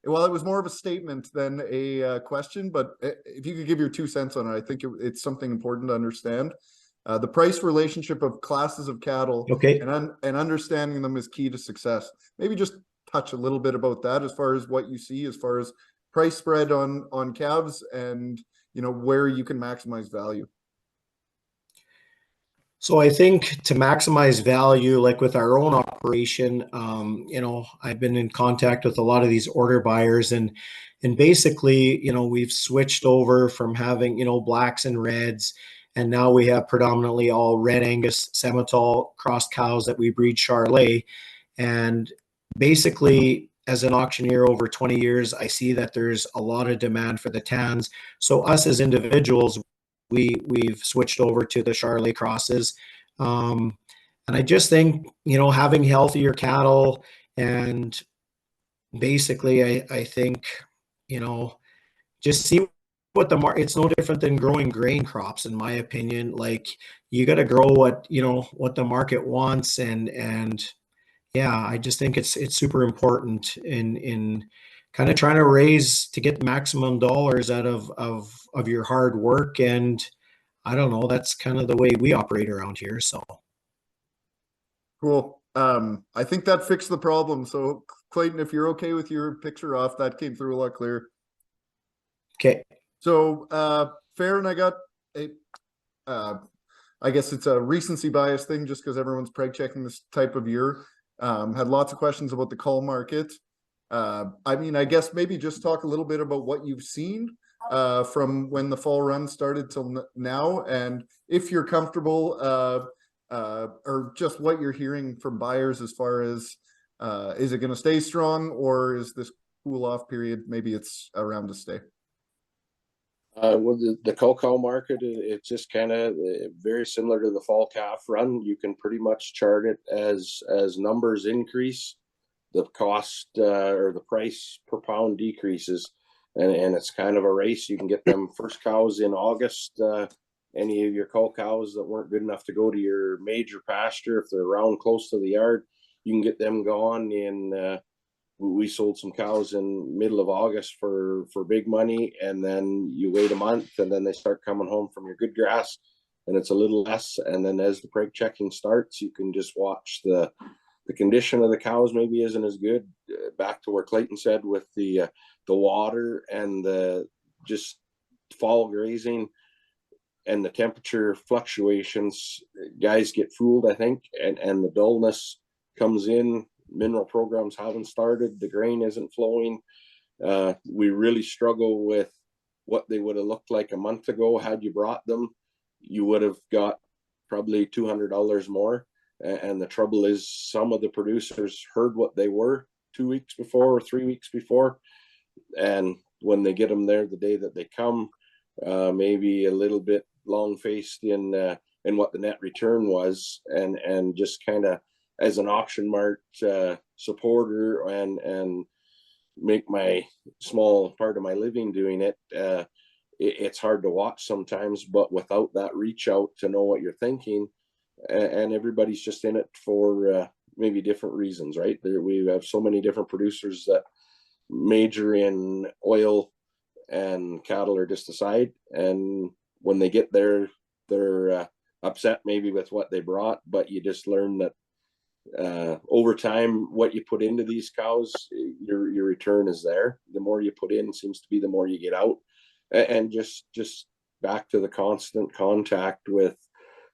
Well, it was more of a statement than a question, but if you could give your 2 cents on it, I think it's something important to understand. The price relationship of classes of cattle Okay. and understanding them is key to success. Maybe just touch a little bit about that as far as what you see, as far as price spread on calves and, you know, where you can maximize value. So I think to maximize value, like with our own operation, you know, I've been in contact with a lot of these order buyers, and basically, you know, we've switched over from having, you know, blacks and reds, and now we have predominantly all red Angus Simmental crossed cows that we breed Charolais. And basically, as an auctioneer over 20 years, I see that there's a lot of demand for the tans. So us as individuals, we've switched over to the Charolais crosses. And I just think, you know, having healthier cattle, and basically I think, you know, just see what the market, it's no different than growing grain crops, in my opinion. Like, you got to grow what, you know, what the market wants. And yeah, I just think it's super important in kind of trying to raise to get maximum dollars out of your hard work. And I don't know, that's kind of the way we operate around here. So Cool. I think that fixed the problem. So Clayton, if you're okay with your picture off, that came through a lot clearer. okay. So Farron, I got a I guess it's a recency bias thing just because everyone's preg checking this type of year. Had lots of questions about the call market. I mean, I guess maybe just talk a little bit about what you've seen from when the fall run started till now, and if you're comfortable or just what you're hearing from buyers as far as is it going to stay strong, or is this cool off period, maybe it's around to stay? Well, the cow market, it's just kind of very similar to the fall calf run. You can pretty much chart it as numbers increase, the cost or the price per pound decreases, and it's kind of a race. You can get them first cows in August. Any of your cull cows that weren't good enough to go to your major pasture, if they're around close to the yard, you can get them gone in. We sold some cows in middle of August for big money, and then you wait a month, and then they start coming home from your good grass, and it's a little less. And then as the preg checking starts, you can just watch the condition of the cows maybe isn't as good. Back to where Clayton said with the water and the just fall grazing and the temperature fluctuations, guys get fooled, I think, and the dullness comes in. Mineral programs haven't started. The grain isn't flowing. We really struggle with what they would have looked like a month ago. Had you brought them, you would have got probably $200 more. And the trouble is, some of the producers heard what they were 2 weeks before or 3 weeks before. And when they get them there the day that they come, maybe a little bit long-faced in what the net return was, and just kind of, as an auction mart supporter and make my small part of my living doing it, it's hard to watch sometimes, but without that reach out to know what you're thinking, and everybody's just in it for maybe different reasons, right? We have so many different producers that major in oil and cattle are just aside, and when they get there, they're upset maybe with what they brought, but you just learn that over time, what you put into these cows, your return is there. The more you put in seems to be the more you get out. And just back to the constant contact with,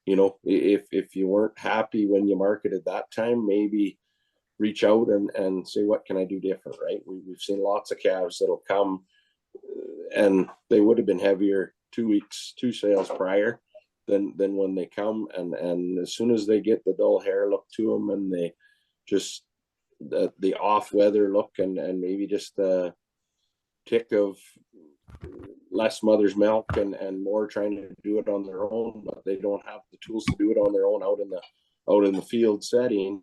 you know, if you weren't happy when you marketed that time, maybe reach out and say, what can I do different, right? We've seen lots of calves that'll come and they would have been heavier 2 weeks, 2 sales prior than when they come, and as soon as they get the dull hair look to them, and they just the off weather look, and maybe just the tick of less mother's milk and more trying to do it on their own, but they don't have the tools to do it on their own out in the field setting.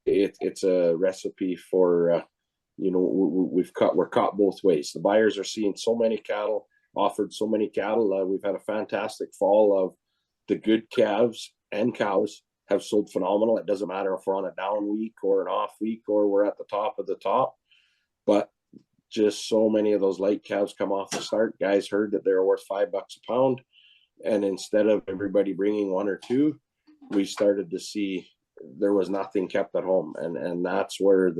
it's a recipe for, we're caught both ways. The buyers are seeing so many cattle, offered so many cattle. We've had a fantastic fall of the good calves and cows have sold phenomenal. It doesn't matter if we're on a down week or an off week or we're at the top of the top, but just so many of those light calves come off the start. Guys heard that they're worth $5 a pound, and instead of everybody bringing one or two, we started to see there was nothing kept at home, and that's where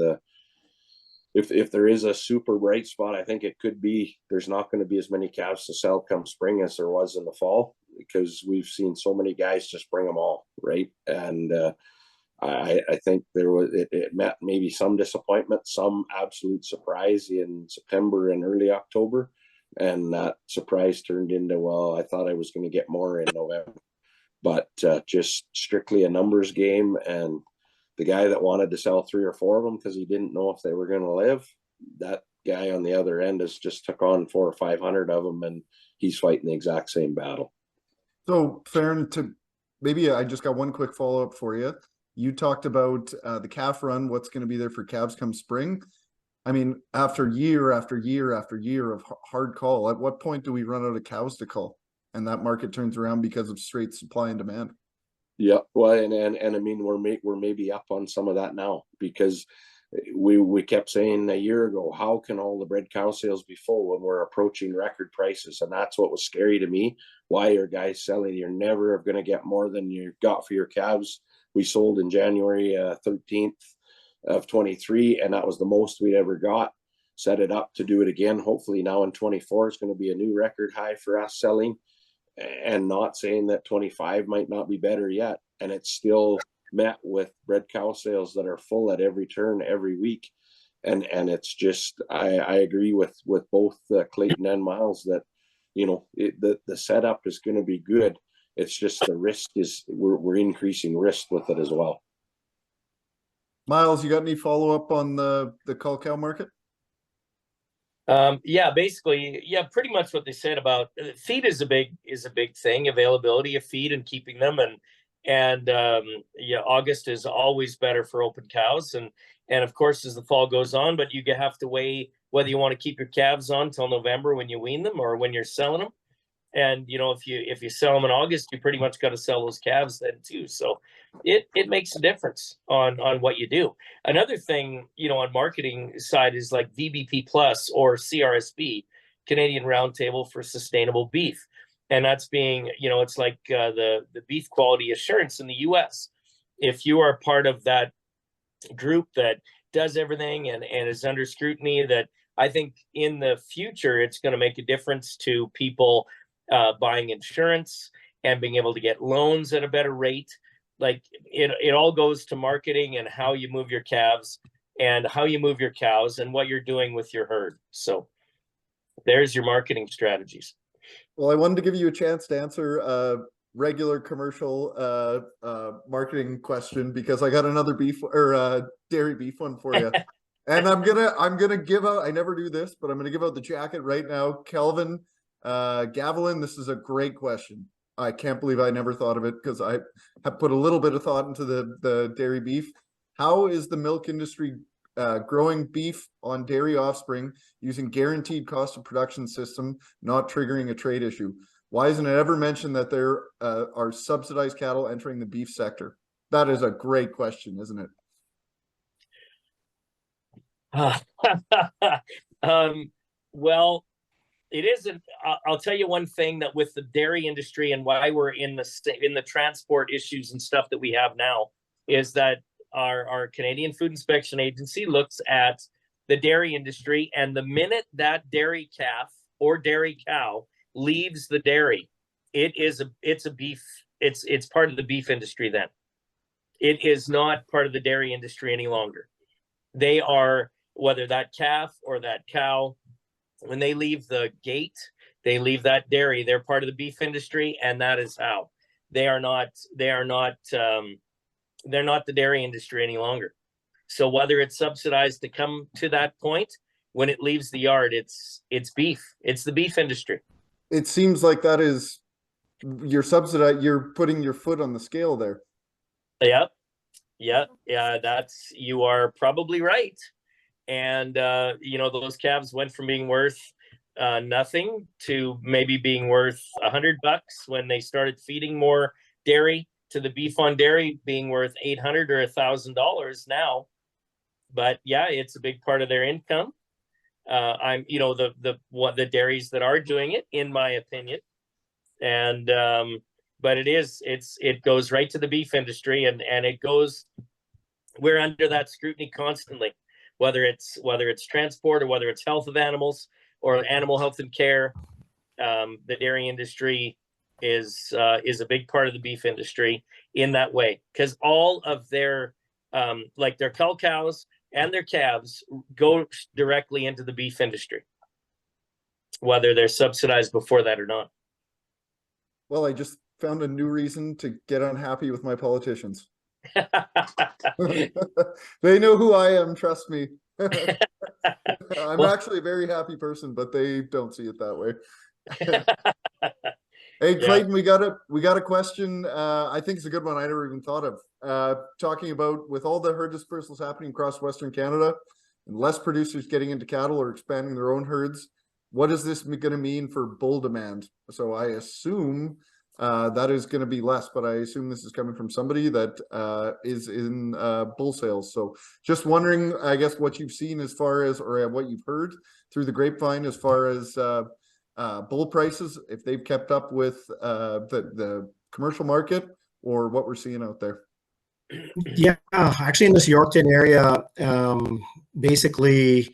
if there is a super bright spot, I think it could be there's not going to be as many calves to sell come spring as there was in the fall, because we've seen so many guys just bring them all, right? And I think it met maybe some disappointment, some absolute surprise in September and early October, and that surprise turned into, well, I thought I was going to get more in November, but just strictly a numbers game. And the guy that wanted to sell 3 or 4 of them because he didn't know if they were going to live, that guy on the other end has just took on 400 or 500 of them, and he's fighting the exact same battle. So, Farron, maybe I just got one quick follow-up for you. You talked about the calf run, what's going to be there for calves come spring. I mean, after year after year after year of hard call, at what point do we run out of cows to cull and that market turns around because of straight supply and demand? Yeah, well, and I mean, we're maybe up on some of that now, because we kept saying a year ago, how can all the bred cow sales be full when we're approaching record prices? And that's what was scary to me. Why are guys selling? You're never going to get more than you got for your calves. We sold in January 13th of 23, and that was the most we'd ever got. Set it up to do it again. Hopefully now in 24 is going to be a new record high for us selling. And not saying that 25 might not be better yet. And it's still met with bred cow sales that are full at every turn, every week. And it's just, I agree with both Clayton and Miles that, the setup is going to be good. It's just the risk is, we're increasing risk with it as well. Miles, you got any follow-up on the cull cow market? Basically, pretty much what they said about feed is a big thing, availability of feed and keeping them, and August is always better for open cows, and of course as the fall goes on, but you have to weigh whether you want to keep your calves on till November when you wean them or when you're selling them. And if you sell them in August, you pretty much got to sell those calves then too. So it makes a difference on what you do. Another thing, on marketing side is like VBP Plus or CRSB, Canadian Roundtable for Sustainable Beef. And that's being, it's like the beef quality assurance in the US. If you are part of that group that does everything and is under scrutiny, that I think in the future, it's going to make a difference to people buying insurance and being able to get loans at a better rate. Like it all goes to marketing and how you move your calves and how you move your cows and what you're doing with your herd. So there's your marketing strategies. Well, I wanted to give you a chance to answer a regular commercial marketing question, because I got another beef or dairy beef one for you. And I'm gonna give out, I never do this, but I'm gonna give out the jacket right now. Kelvin Gavelin, this is a great question. I can't believe I never thought of it, because I have put a little bit of thought into the dairy beef. How is the milk industry growing beef on dairy offspring using guaranteed cost of production system, not triggering a trade issue? Why isn't it ever mentioned that there are subsidized cattle entering the beef sector? That is a great question, isn't it? Well, it isn't. I'll tell you one thing, that with the dairy industry and why we're in the transport issues and stuff that we have now, is that our Canadian Food Inspection Agency looks at the dairy industry, and the minute that dairy calf or dairy cow leaves the dairy, it's a beef. It's part of the beef industry. Then it is not part of the dairy industry any longer. They are, whether that calf or that cow, when they leave the gate, they leave that dairy, they're part of the beef industry, and that is how. They're not the dairy industry any longer. So whether it's subsidized to come to that point, when it leaves the yard, it's beef. It's the beef industry. It seems like that is, you're subsidized, you're putting your foot on the scale there. Yep. Yeah, you are probably right. And those calves went from being worth nothing to maybe being worth $100 when they started feeding more dairy, to the beef on dairy being worth $800 or $1,000 now. But yeah, it's a big part of their income. I'm the dairies that are doing it, in my opinion. And but it goes right to the beef industry, and we're under that scrutiny constantly, whether it's transport, or whether it's health of animals, or animal health and care. The dairy industry is a big part of the beef industry in that way, because all of their like their cows and their calves go directly into the beef industry, whether they're subsidized before that or not. Well, I just found a new reason to get unhappy with my politicians. They know who I am, trust me. I'm actually a very happy person, but they don't see it that way. Hey, Clayton, we got a question. I think it's a good one. I never even thought of talking about, with all the herd dispersals happening across Western Canada and less producers getting into cattle or expanding their own herds. What is this going to mean for bull demand? So I assume that is going to be less, but I assume this is coming from somebody that is in bull sales. So just wondering, I guess, what you've seen as far as, or what you've heard through the grapevine as far as bull prices, if they've kept up with the commercial market, or what we're seeing out there. Yeah, actually in this Yorkton area, basically,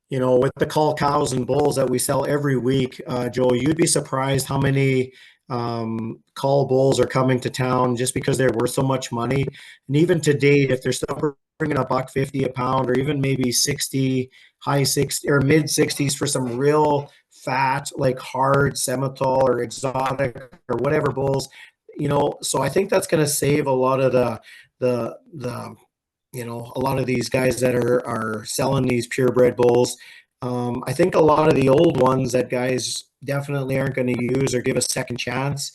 with the cull cows and bulls that we sell every week, Joe, you'd be surprised how many cull bulls are coming to town just because they're worth so much money. And even to date, if they're still bringing $1.50 a pound, or even maybe 60, high 60 or mid 60s for some real fat, like hard Simmental or exotic or whatever bulls, so I think that's going to save a lot of the a lot of these guys that are selling these purebred bulls. I think a lot of the old ones that guys definitely aren't going to use or give a second chance,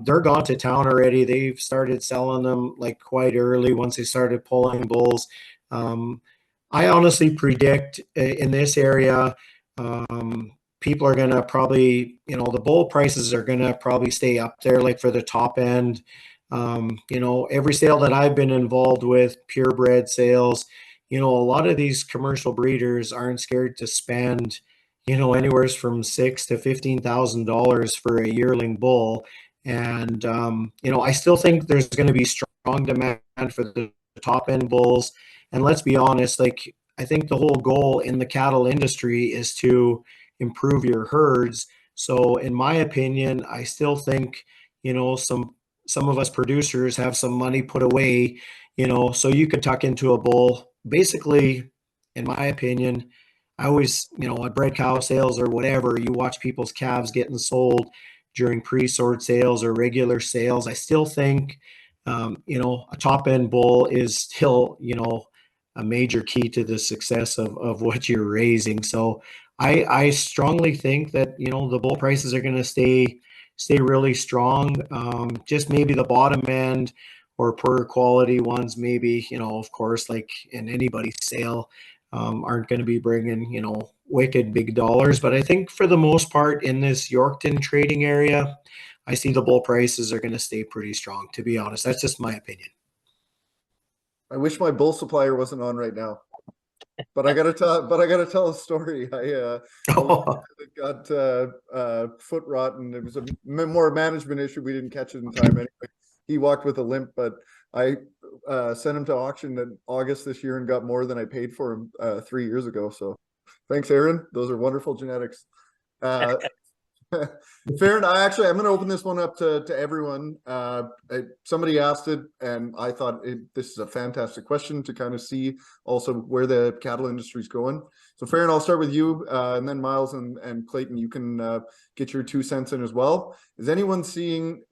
they're gone to town already. They've started selling them like quite early once they started pulling bulls. I honestly predict in this area, people are going to probably, the bull prices are going to probably stay up there, like for the top end. Every sale that I've been involved with, purebred sales, a lot of these commercial breeders aren't scared to spend, anywhere from $6,000 to $15,000 for a yearling bull. And, I still think there's going to be strong demand for the top end bulls. And let's be honest, like, I think the whole goal in the cattle industry is to improve your herds. So in my opinion, I still think, some of us producers have some money put away, so you could tuck into a bull. Basically, in my opinion, I always, at bred cow sales or whatever, you watch people's calves getting sold during pre-sort sales or regular sales. I still think, a top end bull is still, a major key to the success of what you're raising. So I strongly think that, the bull prices are going to stay really strong. Just maybe the bottom end or per quality ones, maybe, of course, like in anybody's sale, aren't going to be bringing, wicked big dollars. But I think for the most part in this Yorkton trading area, I see the bull prices are going to stay pretty strong, to be honest. That's just my opinion. I wish my bull supplier wasn't on right now. But I gotta tell a story. I got foot rot, and it was a more management issue. We didn't catch it in time anyway. He walked with a limp, but I sent him to auction in August this year and got more than I paid for him 3 years ago. So thanks, Aaron. Those are wonderful genetics. Fair enough. I'm going to open this one up to everyone. Somebody asked it, and I thought this is a fantastic question to kind of see also where the cattle industry is going. So, Farron, I'll start with you, and then Miles and Clayton, you can get your 2 cents in as well. Is anyone seeing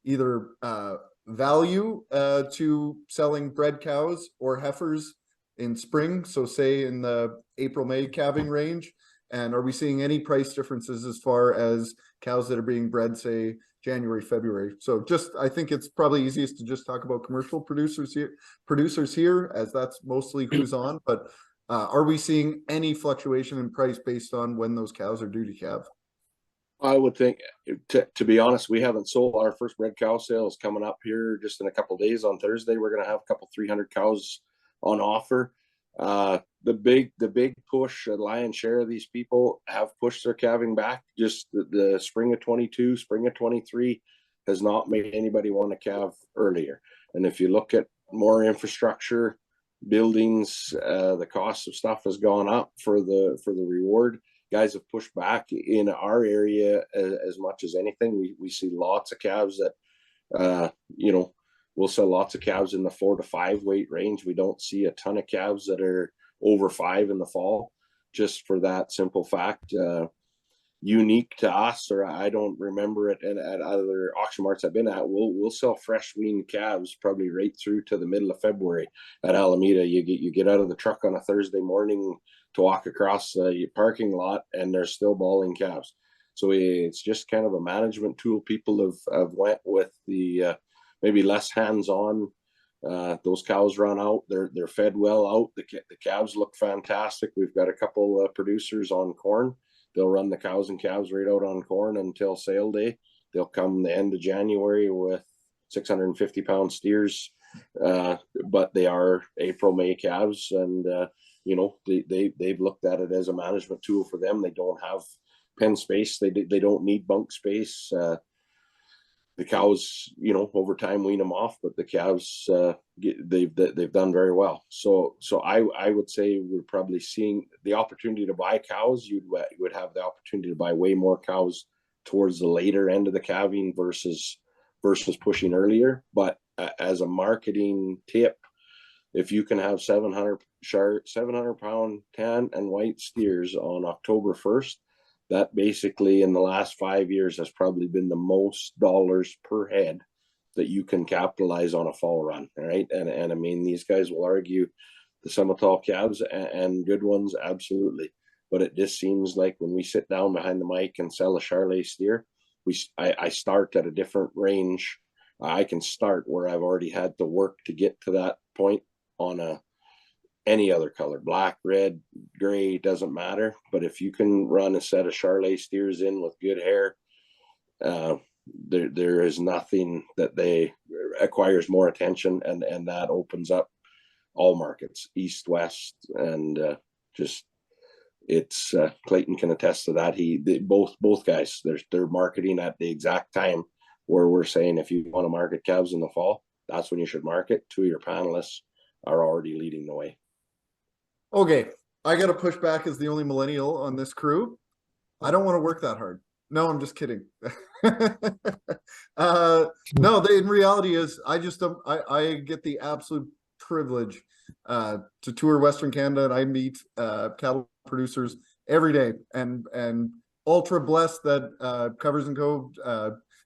either value to selling bred cows or heifers in spring? So, say in the April-May calving range. And are we seeing any price differences as far as cows that are being bred, say, January, February. So just, I think it's probably easiest to just talk about commercial producers here, as that's mostly who's on. But are we seeing any fluctuation in price based on when those cows are due to calve? I would think, to be honest, we haven't sold. Our first red cow sale is coming up here just in a couple of days. On Thursday, we're going to have a couple 300 cows on offer. The big push, a lion's share of these people have pushed their calving back. Just the spring of 22, spring of 23 has not made anybody want to calve earlier. And if you look at more infrastructure, buildings, the cost of stuff has gone up for the reward. Guys have pushed back in our area as much as anything. We see lots of calves that, we'll sell lots of calves in the 4 to 5 weight range. We don't see a ton of calves that are over 5 in the fall, just for that simple fact. Unique to us, or I don't remember it at other auction marts I've been at. We'll sell fresh weaned calves probably right through to the middle of February at Alameda. You get out of the truck on a Thursday morning to walk across the parking lot, and they're still balling calves. So it's just kind of a management tool. People have went with the maybe less hands-on. Those cows run out. They're fed well out. The calves look fantastic. We've got a couple producers on corn. They'll run the cows and calves right out on corn until sale day. They'll come the end of January with 650-pound steers, but they are April, May calves, and they've looked at it as a management tool for them. They don't have pen space. They don't need bunk space. The cows, over time wean them off, but the calves, they've done very well. So I would say we're probably seeing the opportunity to buy cows. You would have the opportunity to buy way more cows towards the later end of the calving versus pushing earlier. But as a marketing tip, if you can have 700-pound tan and white steers on October 1st, that basically in the last 5 years has probably been the most dollars per head that you can capitalize on a fall run. Right. And I mean, these guys will argue the Simmental calves and good ones. Absolutely. But it just seems like when we sit down behind the mic and sell a Charolais steer, I start at a different range. I can start where I've already had to work to get to that point on any other color, black, red, gray, doesn't matter. But if you can run a set of Charolais steers in with good hair, there is nothing that they acquires more attention, and that opens up all markets, east, west, and it's Clayton can attest to that. Both guys, they're marketing at the exact time where we're saying if you want to market calves in the fall, that's when you should market. 2 of your panelists are already leading the way. Okay, I got to push back as the only millennial on this crew. I don't want to work that hard. No, I'm just kidding. No, in reality is I just don't. I get the absolute privilege to tour Western Canada, and I meet cattle producers every day, and ultra blessed that Covers & Co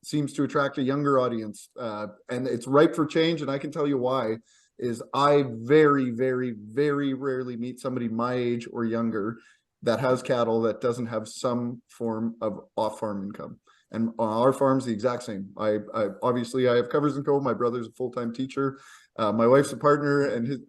seems to attract a younger audience, and it's ripe for change. And I can tell you why. Is I very, very, very rarely meet somebody my age or younger that has cattle that doesn't have some form of off-farm income. And on our farm's the exact same. I obviously I have Covers & Co. My brother's a full-time teacher. My wife's a partner, and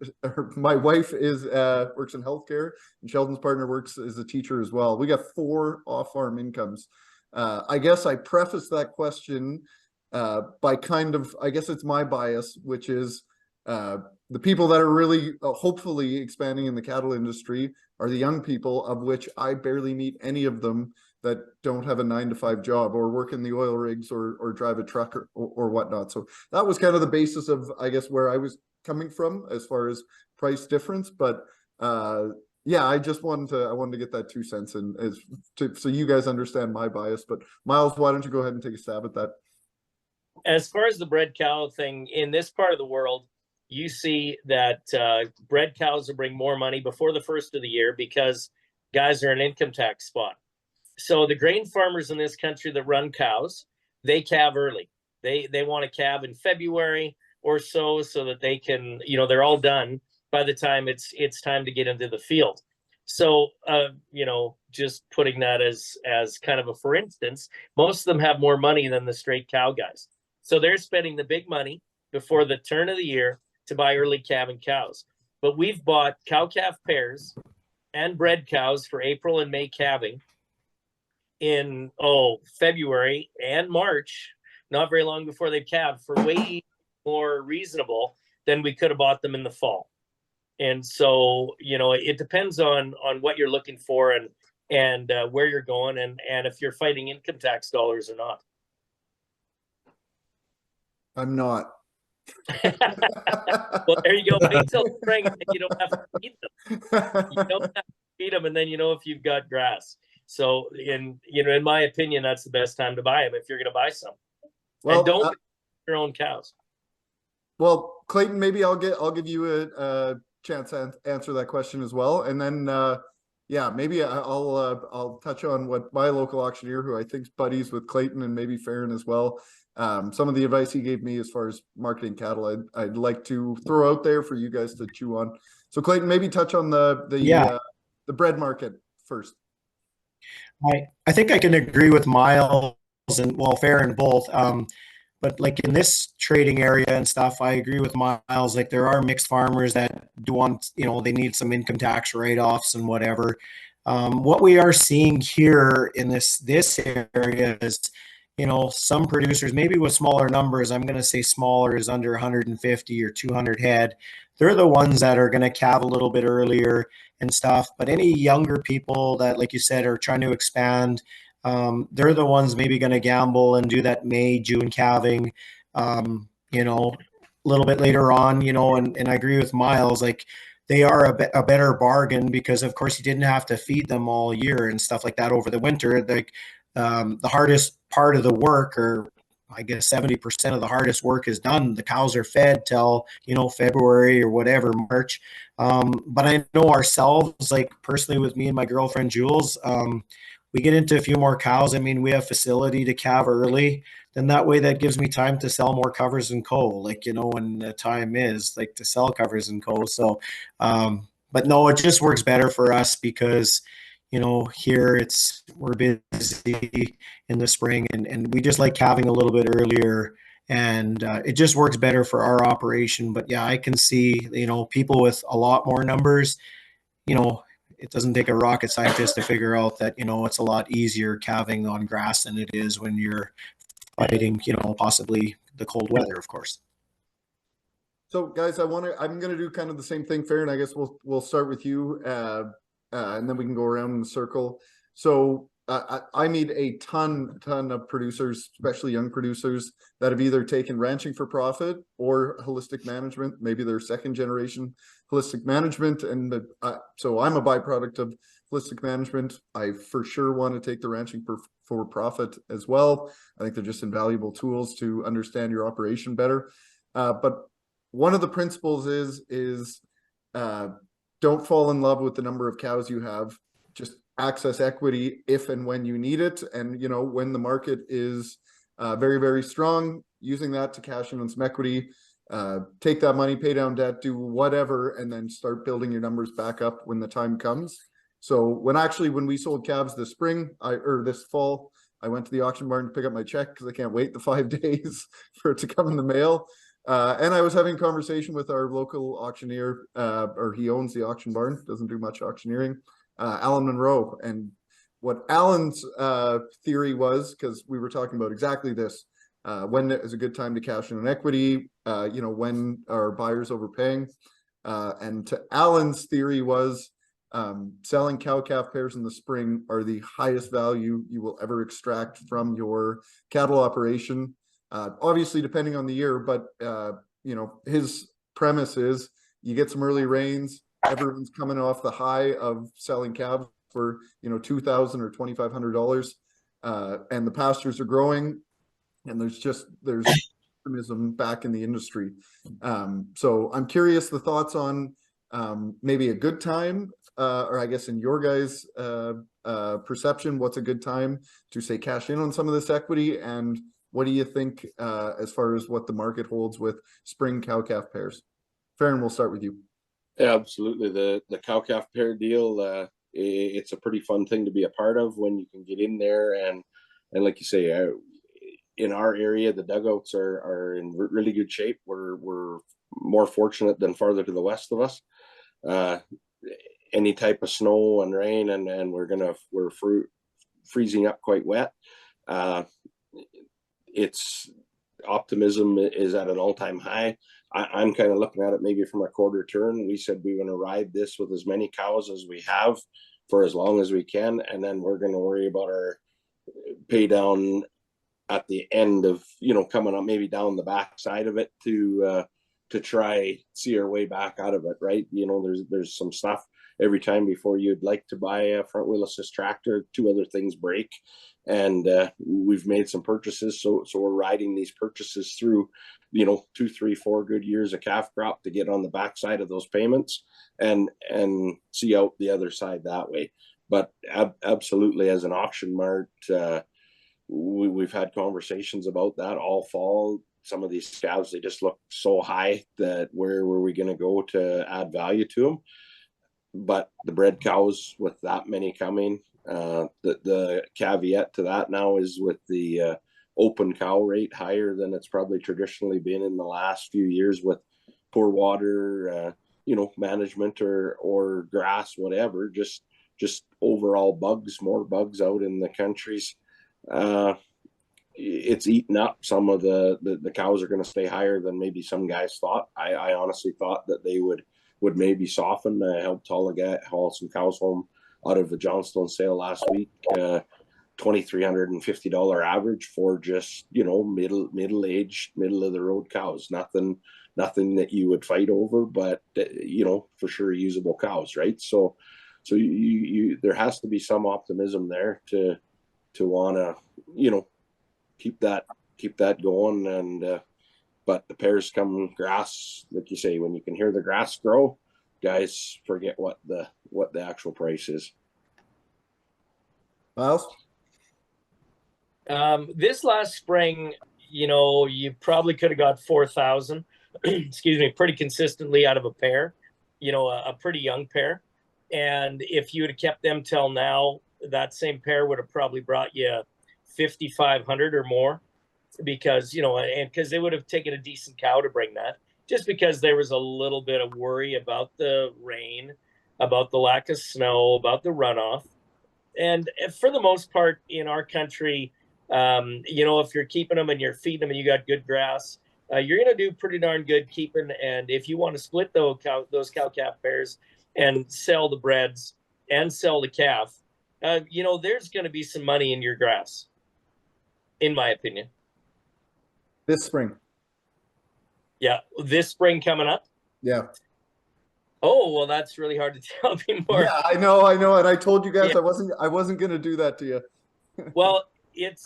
my wife is works in healthcare, and Sheldon's partner works as a teacher as well. We got 4 off-farm incomes. I guess I preface that question by kind of, I guess it's my bias, which is the people that are really hopefully expanding in the cattle industry are the young people, of which I barely meet any of them that don't have a 9-to-5 job or work in the oil rigs or drive a truck or whatnot. So that was kind of the basis of, I guess, where I was coming from as far as price difference. But yeah, I wanted to get that 2 cents in so you guys understand my bias. But Miles, why don't you go ahead and take a stab at that? As far as the bred cow thing, in this part of the world, you see that bred cows will bring more money before the first of the year because guys are an income tax spot. So the grain farmers in this country that run cows, they calve early. They want to calve in February or so that they can, they're all done by the time it's time to get into the field. So, just putting that as kind of a for instance, most of them have more money than the straight cow guys. So they're spending the big money before the turn of the year to buy early calving cows. But we've bought cow-calf pairs and bred cows for April and May calving in February and March, not very long before they've calved, for way more reasonable than we could have bought them in the fall. And so, it depends on what you're looking for and where you're going and if you're fighting income tax dollars or not. I'm not. Well, there you go. Wait till spring and you don't have to feed them. You don't have to feed them, and then if you've got grass. So, in my opinion, that's the best time to buy them if you're going to buy some. Well, and don't your own cows. Well, Clayton, maybe I'll give you a chance to answer that question as well, and then maybe I'll touch on what my local auctioneer, who I think's buddies with Clayton and maybe Farron as well, some of the advice he gave me as far as marketing cattle, I'd like to throw out there for you guys to chew on. So Clayton, maybe touch on the bread market first. I think I can agree with Miles and Farron both. But like in this trading area and stuff, I agree with Miles. Like there are mixed farmers that do want, they need some income tax write-offs and whatever. What we are seeing here in this area is, some producers, maybe with smaller numbers, I'm going to say smaller is under 150 or 200 head. They're the ones that are going to calve a little bit earlier and stuff. But any younger people that, like you said, are trying to expand, they're the ones maybe going to gamble and do that May, June calving, a little bit later on, and I agree with Miles, like they are a better bargain because of course you didn't have to feed them all year and stuff like that over the winter. Like the hardest part of the work, or I guess 70% of the hardest work is done. The cows are fed till, February or whatever, March. But I know ourselves, like personally with me and my girlfriend, Jules, we get into a few more cows. I mean, we have facility to calve early. Then that way that gives me time to sell more covers and co, like, when the time is like to sell covers and co. So, but no, it just works better for us because, here we're busy in the spring and we just like calving a little bit earlier, and it just works better for our operation. But yeah, I can see, people with a lot more numbers, it doesn't take a rocket scientist to figure out that, it's a lot easier calving on grass than it is when you're fighting, possibly the cold weather, of course. So guys, I'm going to do kind of the same thing, Farron. I guess we'll start with you, and then we can go around in the circle. So I meet a ton of producers, especially young producers, that have either taken ranching for profit or holistic management. Maybe they're second generation holistic management, and so I'm a byproduct of holistic management. I for sure want to take the ranching for profit as well. I think they're just invaluable tools to understand your operation better. But one of the principles is don't fall in love with the number of cows you have. Just access equity if and when you need it, and when the market is very, very strong, using that to cash in on some equity, take that money, pay down debt, do whatever, and then start building your numbers back up when the time comes. So when we sold calves this this fall, I went to the auction barn to pick up my check because I can't wait the 5 days for it to come in the mail. And I was having a conversation with our local auctioneer, or he owns the auction barn, doesn't do much auctioneering, Alan Monroe. And what Alan's theory was, because we were talking about exactly this, when is a good time to cash in an equity, when are buyers overpaying? And to Alan's theory was selling cow-calf pairs in the spring are the highest value you will ever extract from your cattle operation. Obviously, depending on the year, but his premise is you get some early rains. Everyone's coming off the high of selling calves for $2,000 or $2,500, and the pastures are growing, and there's optimism back in the industry. So I'm curious the thoughts on maybe a good time, or I guess in your guys' perception, what's a good time to say cash in on some of this equity, and what do you think as far as what the market holds with spring cow-calf pairs? Farron, we'll start with you. Yeah, absolutely. The cow-calf pair deal, it's a pretty fun thing to be a part of when you can get in there. And like you say, in our area, the dugouts are in really good shape. We're more fortunate than farther to the west of us. Any type of snow and rain, and we're freezing up quite wet. It's optimism is at an all-time high. I'm kind of looking at it maybe from a quarter turn. We said we want to ride this with as many cows as we have for as long as we can, and then we're going to worry about our pay down at the end of, coming up maybe down the back side of it to try see our way back out of it, right? There's some stuff every time before you'd like to buy a front wheel assist tractor, 2 other things break. And we've made some purchases, so we're riding these purchases through 2, 3, 4 good years of calf crop to get on the backside of those payments and see out the other side that way. But absolutely, as an auction mart, we've had conversations about that all fall. Some of these calves, they just look so high that where were we going to go to add value to them? But the bred cows, with that many coming, the caveat to that now is with the open cow rate higher than it's probably traditionally been in the last few years with poor water, management or grass, whatever, just overall more bugs out in the countries. It's eaten up. Some of the cows are going to stay higher than maybe some guys thought. I honestly thought that they would maybe soften. I helped haul some cows home out of the Johnstone sale last week. $2,350 average for just middle-aged, middle of the road cows. Nothing that you would fight over, but for sure usable cows, right? So you there has to be some optimism there to want to keep that going. And but the pairs come grass, like you say, when you can hear the grass grow, guys forget what the actual price is. Miles? This last spring, you probably could have got 4,000, excuse me, pretty consistently out of a pair, a pretty young pair. And if you would have kept them till now, that same pair would have probably brought you 5,500 or more, because, and because they would have taken a decent cow to bring that, just because there was a little bit of worry about the rain, about the lack of snow, about the runoff. And for the most part in our country, if you're keeping them and you're feeding them and you got good grass, you're going to do pretty darn good keeping. And if you want to split those cow-calf pairs and sell the breds and sell the calf, there's going to be some money in your grass, in my opinion. This spring. Yeah, this spring coming up. Yeah. Oh, well, that's really hard to tell me more. Yeah, I know, and I told you guys I wasn't going to do that to you. Well, it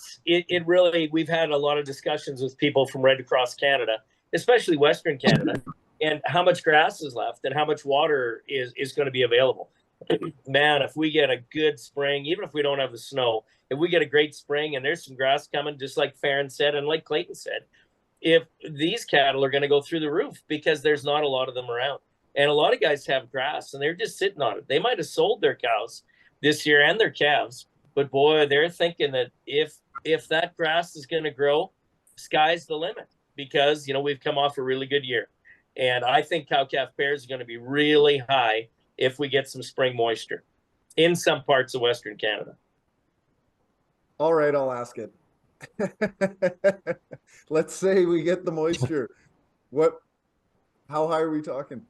really, we've had a lot of discussions with people from right across Canada, especially Western Canada, and how much grass is left and how much water is going to be available. Man, if we get a good spring, even if we don't have the snow, if we get a great spring and there's some grass coming, just like Farron said and like Clayton said, if these cattle are going to go through the roof, because there's not a lot of them around. And a lot of guys have grass and they're just sitting on it. They might have sold their cows this year and their calves, but boy, they're thinking that if that grass is going to grow, sky's the limit, because, we've come off a really good year. And I think cow-calf pairs are going to be really high if we get some spring moisture in some parts of Western Canada. All right, I'll ask it. Let's say we get the moisture. How high are we talking?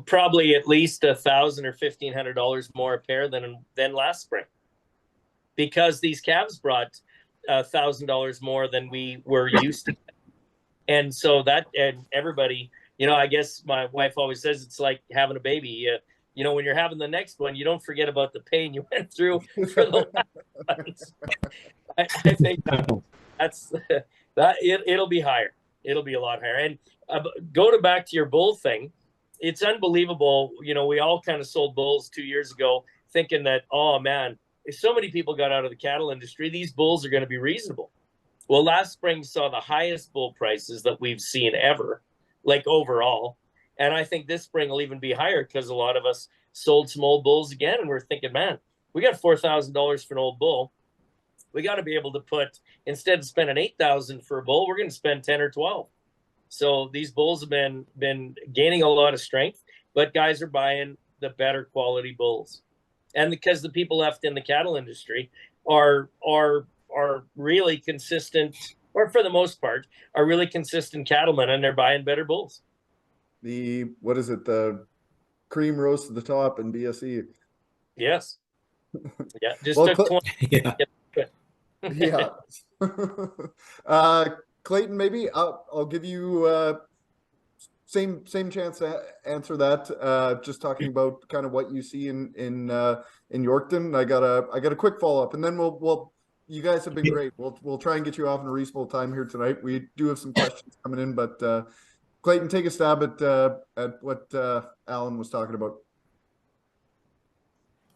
Probably at least $1,000 or $1,500 more a pair than last spring, because these calves brought $1,000 more than we were used to. And so and everybody, I guess my wife always says it's like having a baby. When you're having the next one, you don't forget about the pain you went through for the last ones. I think it'll be higher. It'll be a lot higher. And back to your bull thing. It's unbelievable. We all kind of sold bulls 2 years ago thinking that, oh man, if so many people got out of the cattle industry, these bulls are going to be reasonable. Well, last spring saw the highest bull prices that we've seen ever, like overall. And I think this spring will even be higher, because a lot of us sold some old bulls again, and we're thinking, man, we got $4,000 for an old bull. We got to be able to put, instead of spending $8,000 for a bull, we're going to spend 10 or 12. So these bulls have been gaining a lot of strength, but guys are buying the better quality bulls, and because the people left in the cattle industry are really consistent, or for the most part, are really consistent cattlemen, and they're buying better bulls. What is it? The cream rose to the top and BSE. Yes. Yeah. Just Well, took 20. Yeah. Yeah. Clayton, maybe I'll give you same chance to answer that. Just talking about kind of what you see in Yorkton. I got a quick follow up, and then we'll you guys have been great. We'll try and get you off in a reasonable time here tonight. We do have some questions coming in, but Clayton, take a stab at what Alan was talking about.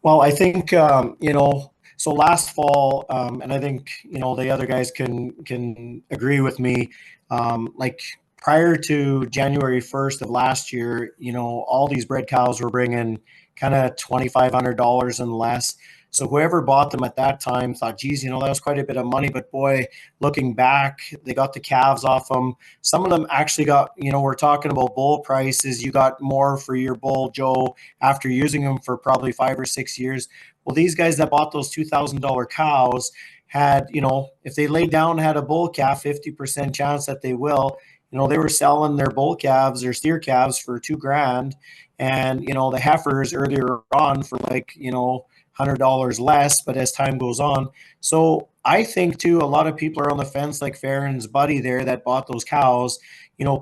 Well, I think so last fall, and I think the other guys can agree with me. Like prior to January 1st of last year, all these bred cows were bringing kind of $2,500 and less. So whoever bought them at that time thought, geez, that was quite a bit of money. But boy, looking back, they got the calves off them. Some of them actually got, we're talking about bull prices. You got more for your bull, Joe, after using them for probably 5 or 6 years. Well, these guys that bought those $2,000 cows had, if they laid down, had a bull calf, 50% chance that they will. They were selling their bull calves or steer calves for $2,000, and the heifers earlier on for like $100 less, but as time goes on. So I think too, a lot of people are on the fence, like Farron's buddy there that bought those cows,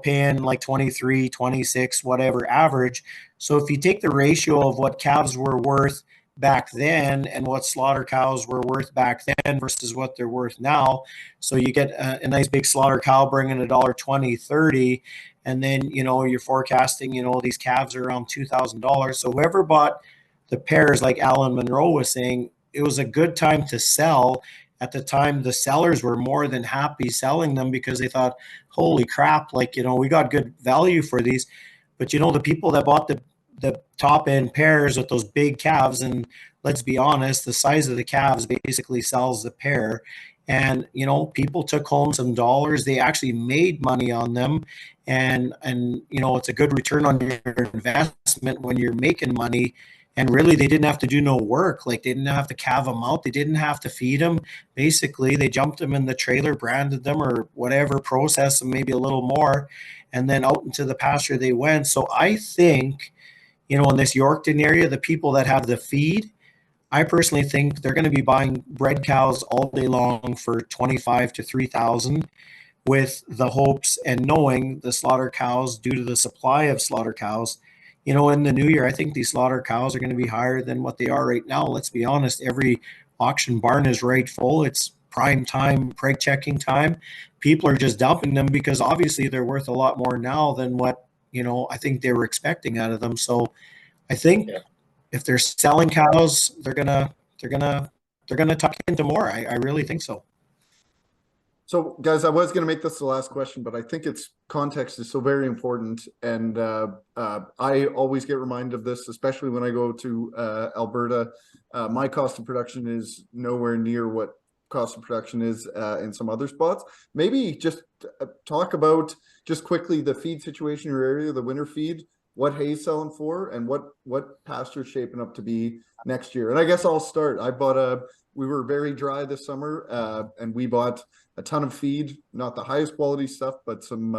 paying like 23, 26, whatever average. So if you take the ratio of what calves were worth back then and what slaughter cows were worth back then versus what they're worth now, so you get a nice big slaughter cow bringing $1.20, 30, and then you're forecasting these calves are around $2,000. So whoever bought the pairs, like Alan Monroe was saying, it was a good time to sell. At the time, the sellers were more than happy selling them because they thought, holy crap, like, we got good value for these. But, the people that bought the top end pairs with those big calves, and let's be honest, the size of the calves basically sells the pair. And, people took home some dollars. They actually made money on them. And it's a good return on your investment when you're making money. And really, they didn't have to do no work. Like, they didn't have to calve them out. They didn't have to feed them. Basically, they jumped them in the trailer, branded them or whatever, processed them maybe a little more, and then out into the pasture they went. So I think, in this Yorkton area, the people that have the feed, I personally think they're going to be buying bred cows all day long for $25,000 to $3,000, with the hopes and knowing the slaughter cows, due to the supply of slaughter cows, in the new year, I think these slaughter cows are going to be higher than what they are right now. Let's be honest, every auction barn is right full. It's prime time, preg checking time. People are just dumping them because obviously they're worth a lot more now than what, I think they were expecting out of them. So I think if they're selling cows, they're gonna tuck into more. I really think so. So, guys, I was going to make this the last question, but I think its context is so very important, and I always get reminded of this, especially when I go to Alberta. My cost of production is nowhere near what cost of production is in some other spots. Maybe just talk about just quickly the feed situation in your area, the winter feed, what hay's selling for, and what pasture's shaping up to be next year. And I guess I'll start. We were very dry this summer, and we bought a ton of feed, not the highest quality stuff, but some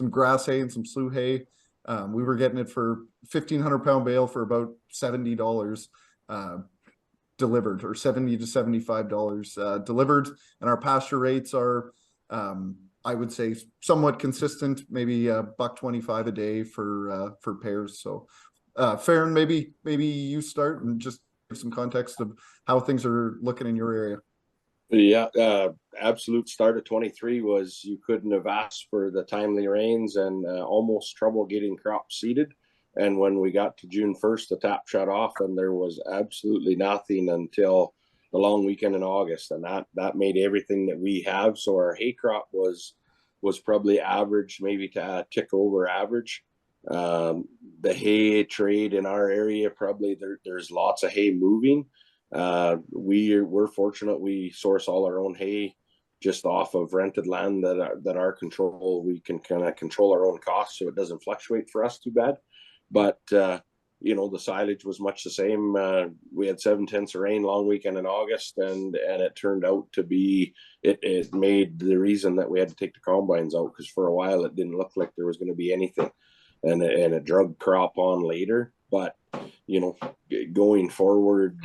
grass hay and some slough hay. We were getting it for 1,500 pound bale for about $70 delivered, or $70 to $75 delivered. And our pasture rates are, I would say, somewhat consistent, maybe $1.25 a day for pairs. So, Farron, maybe you start and just give some context of how things are looking in your area. Yeah, absolute start of 23 was you couldn't have asked for the timely rains, and almost trouble getting crops seeded. And when we got to June 1st, the tap shut off, and there was absolutely nothing until the long weekend in August, and that made everything that we have. So our hay crop was probably average, maybe to tick over average. the hay trade in our area, probably there's lots of hay moving. We're fortunate we source all our own hay just off of rented land that our control. We can kind of control our own costs, so it doesn't fluctuate for us too bad. But you know, the silage was much the same. We had 7/10 of rain long weekend in August, and it turned out to be it made the reason that we had to take the combines out, because for a while it didn't look like there was going to be anything, and it drug crop on later. But you know, going forward,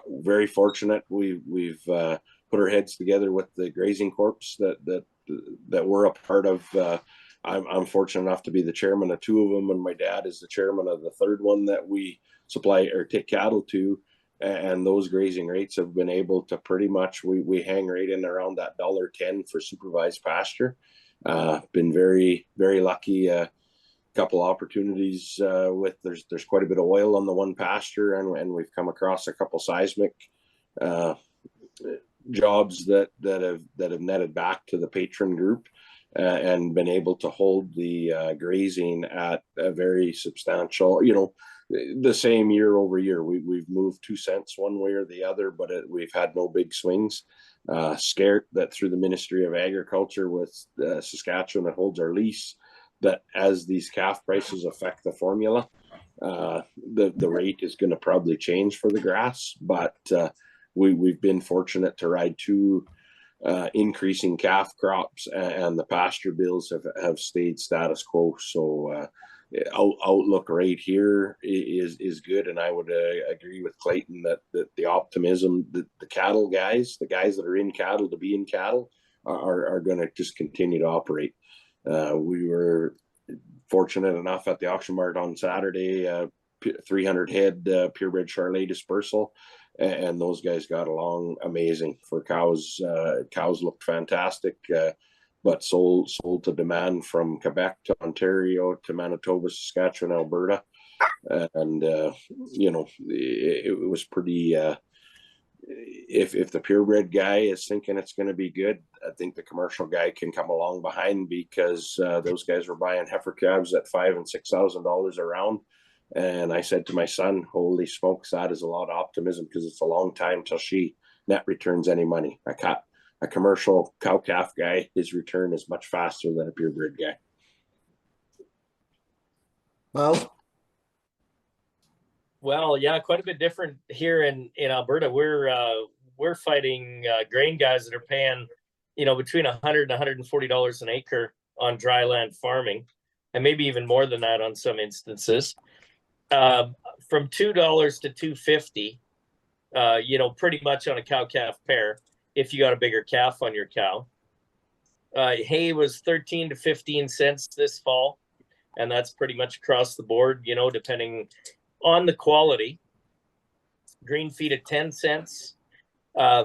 very fortunate. We've put our heads together with the grazing corps that we're a part of. I'm fortunate enough to be the chairman of 2 of them, and my dad is the chairman of the 3rd one that we supply or take cattle to. And those grazing rates have been able to pretty much, we hang right in around that $1.10 for supervised pasture. Been very, very lucky. Couple opportunities with there's quite a bit of oil on the one pasture, and we've come across a couple seismic jobs that have netted back to the patron group. And been able to hold the grazing at a very substantial, you know, the same year over year. We've moved 2 cents one way or the other, but we've had no big swings. Scared that through the Ministry of Agriculture with Saskatchewan that holds our lease, that as these calf prices affect the formula, the rate is going to probably change for the grass. But we've been fortunate to ride 2 increasing calf crops, and the pasture bills have stayed status quo. So outlook right here is good, and I would agree with Clayton that the optimism that the cattle guys, the guys that are in cattle to be in cattle, are going to just continue to operate. We were fortunate enough at the auction mart on Saturday, 300 head purebred Charolais dispersal. And those guys got along amazing for cows. Cows looked fantastic, but sold to demand from Quebec to Ontario to Manitoba, Saskatchewan, Alberta. And, you know, it was pretty, if the purebred guy is thinking it's going to be good, I think the commercial guy can come along behind, because those guys were buying heifer calves at $5,000 and $6,000 a round. And I said to my son, holy smokes, that is a lot of optimism, because it's a long time till she net returns any money. A commercial cow-calf guy, his return is much faster than a purebred guy. Well, yeah, quite a bit different here in Alberta. We're fighting grain guys that are paying, you know, between $100 and $140 an acre on dry land farming, and maybe even more than that on some instances. From $2 to $2.50, you know, pretty much on a cow-calf pair, if you got a bigger calf on your cow. Hay was 13 to 15 cents this fall, and that's pretty much across the board, you know, depending on the quality. Green feed at 10 cents.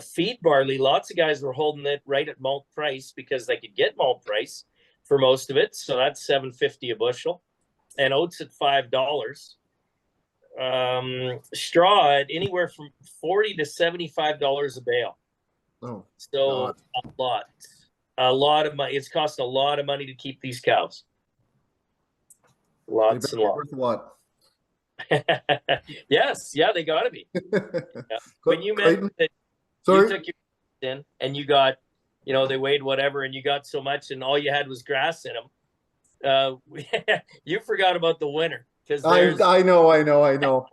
Feed barley, lots of guys were holding it right at malt price because they could get malt price for most of it, so that's $7.50 a bushel. And oats at $5. Straw at anywhere from $40 to $75 a bale. Oh, so God. a lot of money. It's costing a lot of money to keep these cows. Lots and lots. Worth what? Yes, yeah, they got to be. Yeah. When you mentioned that you took your in and you got, you know, they weighed whatever, and you got so much, and all you had was grass in them. You forgot about the winter. I know.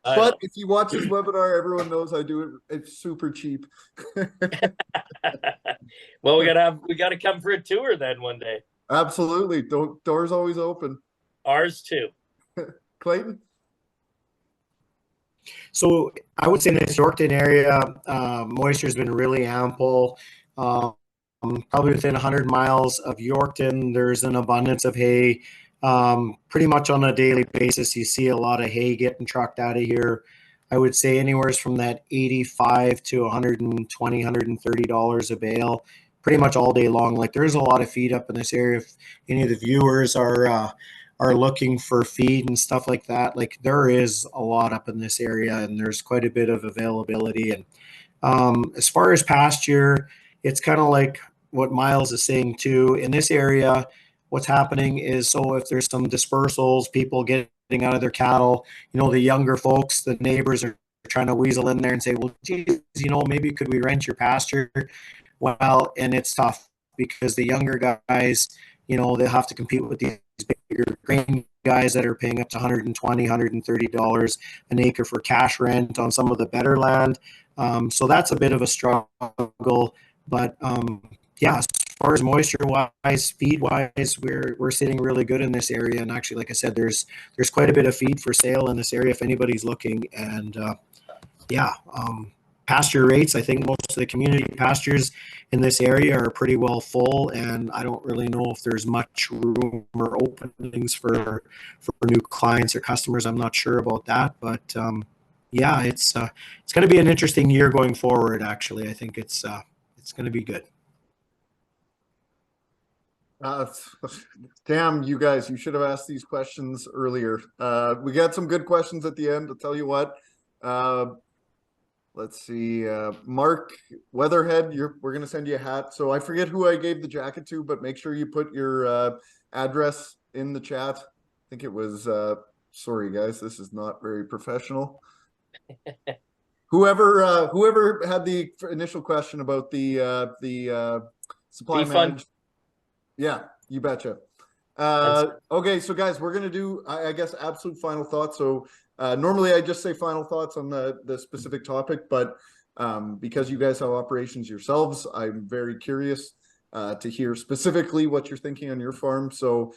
But if you watch this webinar, everyone knows I do it. It's super cheap. Well, we gotta come for a tour then one day. Absolutely. Doors always open. Ours too. Clayton? So I would say in this Yorkton area, moisture has been really ample. Probably within 100 miles of Yorkton, there's an abundance of hay. Pretty much on a daily basis, you see a lot of hay getting trucked out of here. I would say anywhere from that $85 to $120, $130 a bale, pretty much all day long. Like, there's a lot of feed up in this area. If any of the viewers are looking for feed and stuff like that, like, there is a lot up in this area, and there's quite a bit of availability. And as far as pasture, it's kind of like what Miles is saying too. In this area, what's happening is, so if there's some dispersals, people getting out of their cattle, the younger folks, the neighbors are trying to weasel in there and say, well, geez, maybe could we rent your pasture? Well, and it's tough because the younger guys, they have to compete with these bigger grain guys that are paying up to $120, $130 an acre for cash rent on some of the better land. So that's a bit of a struggle. But yeah, as far as moisture wise, feed wise, we're sitting really good in this area. And actually, like I said, there's quite a bit of feed for sale in this area if anybody's looking. And yeah, pasture rates, I think most of the community pastures in this area are pretty well full, and I don't really know if there's much room or openings for new clients or customers. I'm not sure about that, but yeah, it's going to be an interesting year going forward. Actually, I think it's going to be good. Damn, you guys, you should have asked these questions earlier. We got some good questions at the end. I'll tell you what. Let's see. Mark Weatherhead, we're going to send you a hat. So I forget who I gave the jacket to, but make sure you put your address in the chat. I think it was, sorry guys, this is not very professional. Whoever had the initial question about the supply management. Yeah, you betcha. Okay, so guys, we're going to do, I guess, absolute final thoughts. So normally I just say final thoughts on the specific topic, but because you guys have operations yourselves, I'm very curious to hear specifically what you're thinking on your farm. So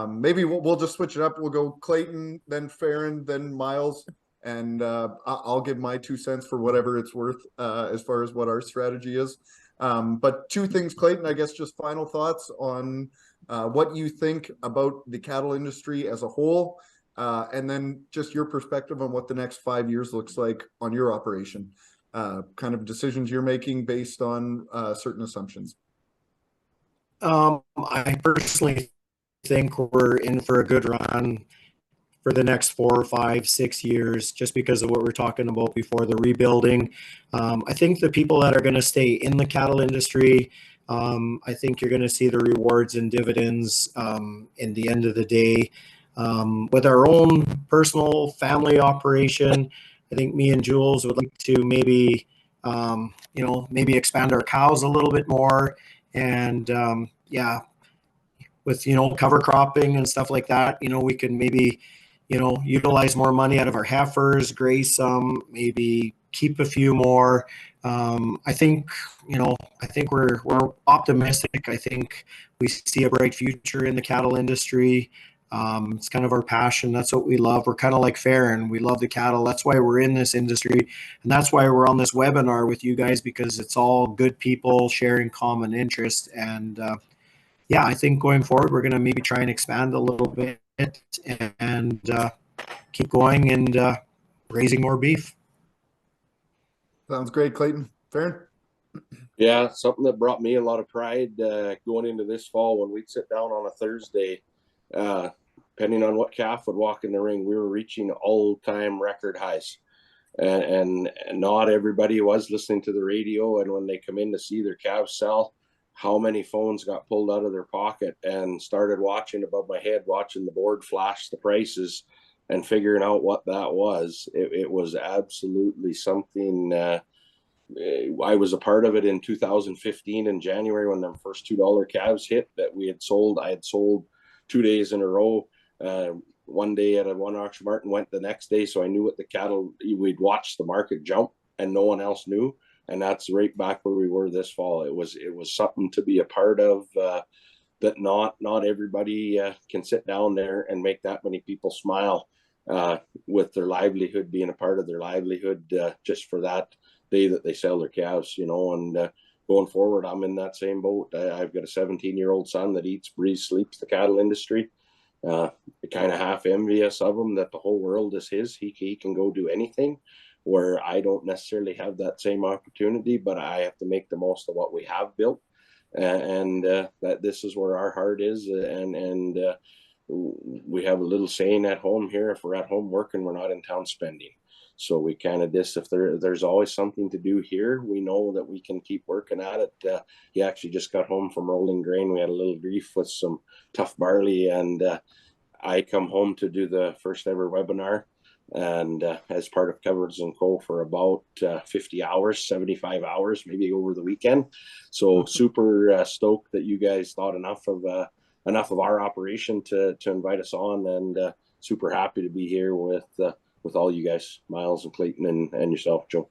maybe we'll just switch it up. We'll go Clayton, then Farron, then Miles, and I'll give my 2 cents for whatever it's worth as far as what our strategy is. But 2 things, Clayton, I guess just final thoughts on what you think about the cattle industry as a whole, and then just your perspective on what the next 5 years looks like on your operation, kind of decisions you're making based on certain assumptions. I personally think we're in for a good run for the next 4, 5, 6 years, just because of what we're talking about before, the rebuilding. I think the people that are going to stay in the cattle industry, I think you're going to see the rewards and dividends in the end of the day. With our own personal family operation, I think me and Jules would like to maybe, maybe expand our cows a little bit more. And yeah, with, cover cropping and stuff like that, we can maybe, utilize more money out of our heifers, graze some, maybe keep a few more. I think we're optimistic. I think we see a bright future in the cattle industry. It's kind of our passion. That's what we love. We're kind of like Farron. We love the cattle. That's why we're in this industry. And that's why we're on this webinar with you guys, because it's all good people sharing common interest. And yeah, I think going forward, we're going to maybe try and expand a little bit and keep going and raising more beef. Sounds great, Clayton. Farron? Yeah, something that brought me a lot of pride going into this fall when we'd sit down on a Thursday, depending on what calf would walk in the ring, we were reaching all-time record highs. And not everybody was listening to the radio. And when they come in to see their calves sell, how many phones got pulled out of their pocket and started watching above my head, watching the board flash the prices and figuring out what that was. It was absolutely something. I was a part of it in 2015 in January when the first $2 calves hit that we had sold. I had sold 2 days in a row. One day at one auction mart and went the next day. So I knew what the cattle, we'd watch the market jump and no one else knew. And that's right back where we were this fall. It was something to be a part of, that not everybody can sit down there and make that many people smile with their livelihood being a part of their livelihood just for that day that they sell their calves, and going forward, I'm in that same boat. I've got a 17-year-old son that eats, breathes, sleeps the cattle industry. Kind of half envious of him that the whole world is his. He can go do anything, where I don't necessarily have that same opportunity, but I have to make the most of what we have built. And that this is where our heart is. And we have a little saying at home here: if we're at home working, we're not in town spending. So we kind of if there's always something to do here, we know that we can keep working at it. He actually just got home from rolling grain. We had a little grief with some tough barley, and I come home to do the first ever webinar, and as part of Covers and Co. for about 50 hours, 75 hours, maybe over the weekend. So super stoked that you guys thought enough of our operation to invite us on, and super happy to be here with all you guys, Miles and Clayton and yourself, Joe.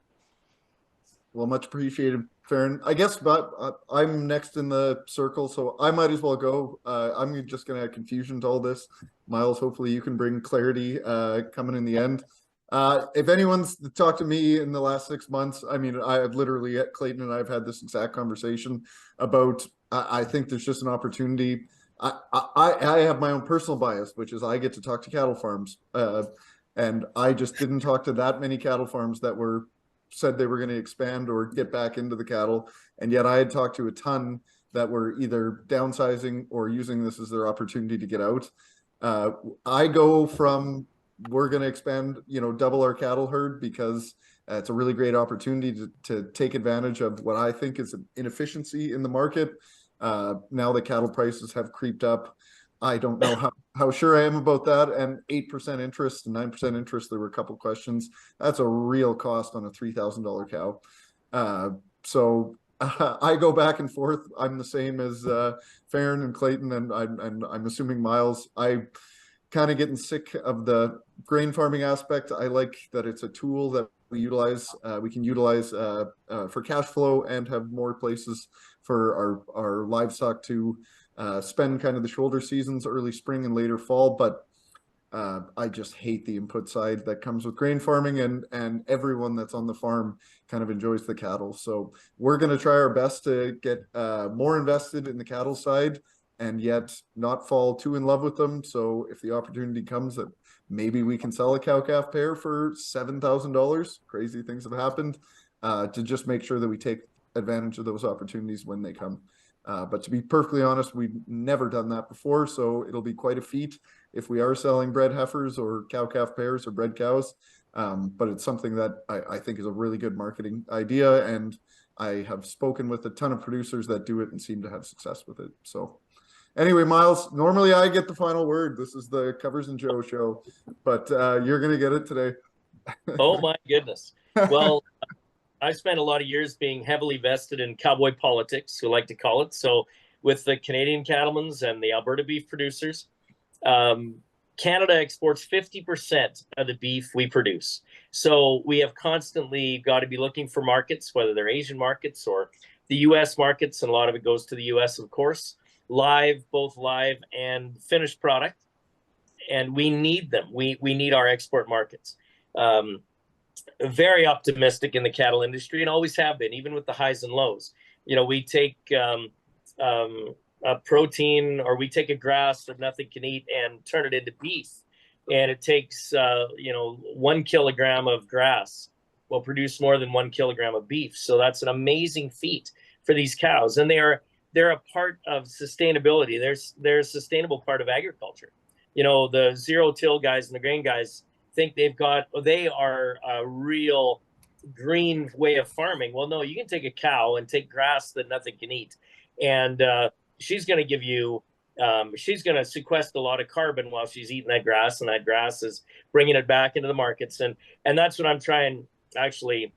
Well, much appreciated, Farron. I guess, but I'm next in the circle, so I might as well go. I'm just going to add confusion to all this. Miles, hopefully you can bring clarity coming in the end. If anyone's talked to me in the last 6 months, I mean, I've literally, Clayton and I've had this exact conversation about, I think there's just an opportunity. I have my own personal bias, which is I get to talk to cattle farms. And I just didn't talk to that many cattle farms that said they were going to expand or get back into the cattle. And yet I had talked to a ton that were either downsizing or using this as their opportunity to get out. I go from, we're going to expand, double our cattle herd because it's a really great opportunity to take advantage of what I think is an inefficiency in the market. Now the cattle prices have creeped up. I don't know how sure I am about that. And 8% interest and 9% interest, there were a couple of questions. That's a real cost on a $3,000 cow. So I go back and forth. I'm the same as Farron and Clayton, and I'm assuming Miles. I kind of getting sick of the grain farming aspect. I like that it's a tool that we can utilize for cash flow and have more places for our livestock to spend kind of the shoulder seasons, early spring and later fall. But I just hate the input side that comes with grain farming, and everyone that's on the farm kind of enjoys the cattle. So we're going to try our best to get more invested in the cattle side and yet not fall too in love with them. So if the opportunity comes that maybe we can sell a cow-calf pair for $7,000, crazy things have happened, to just make sure that we take advantage of those opportunities when they come. But to be perfectly honest, we've never done that before, so it'll be quite a feat if we are selling bred heifers or cow-calf pairs or bred cows. But it's something that I think is a really good marketing idea, and I have spoken with a ton of producers that do it and seem to have success with it. So anyway, Miles, normally I get the final word. This is the Covers and Joe show, but you're going to get it today. Oh, my goodness. Well, I spent a lot of years being heavily vested in cowboy politics, we like to call it. So with the Canadian cattlemen's and the Alberta beef producers, Canada exports 50% of the beef we produce. So we have constantly got to be looking for markets, whether they're Asian markets or the U.S. markets, and a lot of it goes to the U.S., of course, both live and finished product. And we need them. We need our export markets. Very optimistic in the cattle industry and always have been, even with the highs and lows. We take a protein, or we take a grass that nothing can eat and turn it into beef. And it takes, 1 kilogram of grass will produce more than 1 kilogram of beef. So that's an amazing feat for these cows. And they're a part of sustainability. They're a sustainable part of agriculture. The zero-till guys and the grain guys think they are a real green way of farming. Well, no, you can take a cow and take grass that nothing can eat, and she's going to give you she's going to sequester a lot of carbon while she's eating that grass, and that grass is bringing it back into the markets. And that's what I'm trying, actually,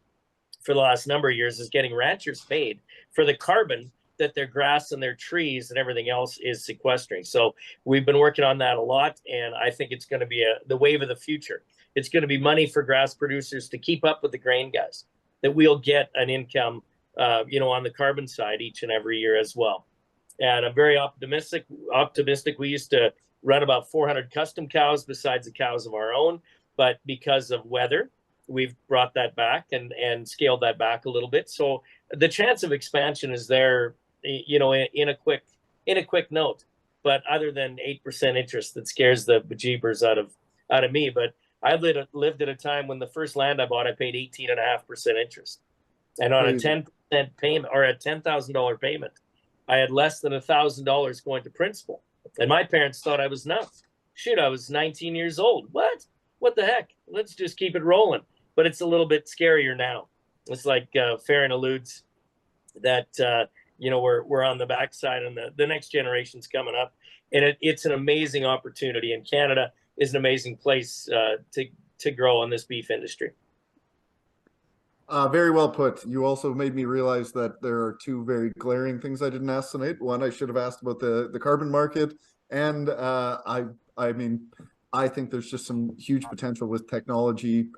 for the last number of years, is getting ranchers paid for the carbon that their grass and their trees and everything else is sequestering. So we've been working on that a lot, and I think it's going to be the wave of the future. It's going to be money for grass producers to keep up with the grain guys, that we'll get an income, on the carbon side each and every year as well. And I'm very optimistic. We used to run about 400 custom cows besides the cows of our own, but because of weather, we've brought that back and scaled that back a little bit. So the chance of expansion is there, in a quick note. But other than 8% interest that scares the bejeebers out of me. But I lived at a time when the first land I bought, I paid 18.5% interest, and on a 10% payment, or a $10,000 payment, I had less than $1,000 going to principal. And my parents thought I was nuts. Shoot, I was 19 years old. What the heck? Let's just keep it rolling. but it's a little bit scarier now. It's like Farron alludes that we're on the backside, and the next generation's coming up, and it's an amazing opportunity. And Canada is an amazing place to grow in this beef industry. Very well put. You also made me realize that there are two very glaring things I didn't ask tonight. One, I should have asked about the carbon market, and I mean, I think there's just some huge potential with technology,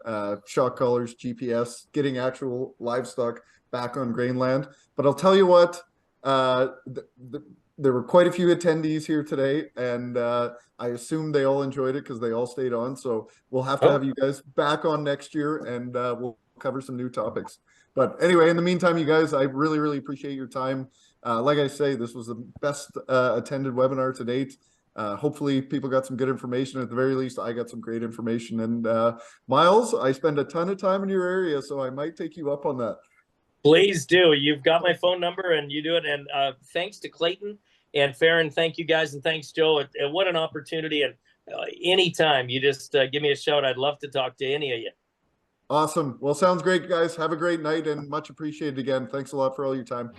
shock collars, GPS, getting actual livestock back on grain land. But I'll tell you what, there were quite a few attendees here today, and I assume they all enjoyed it because they all stayed on. So we'll have to have you guys back on next year, and we'll cover some new topics. But anyway, in the meantime, you guys, I really, really appreciate your time. Like I say, this was the best attended webinar to date. Hopefully people got some good information. At the very least, I got some great information. And Miles, I spend a ton of time in your area, so I might take you up on that. Please do. You've got my phone number, and you do it. And thanks to Clayton and Farron. Thank you guys. And thanks, Joe. What an opportunity. And anytime you just give me a shout, I'd love to talk to any of you. Awesome. Well, sounds great, guys. Have a great night, and much appreciated again. Thanks a lot for all your time.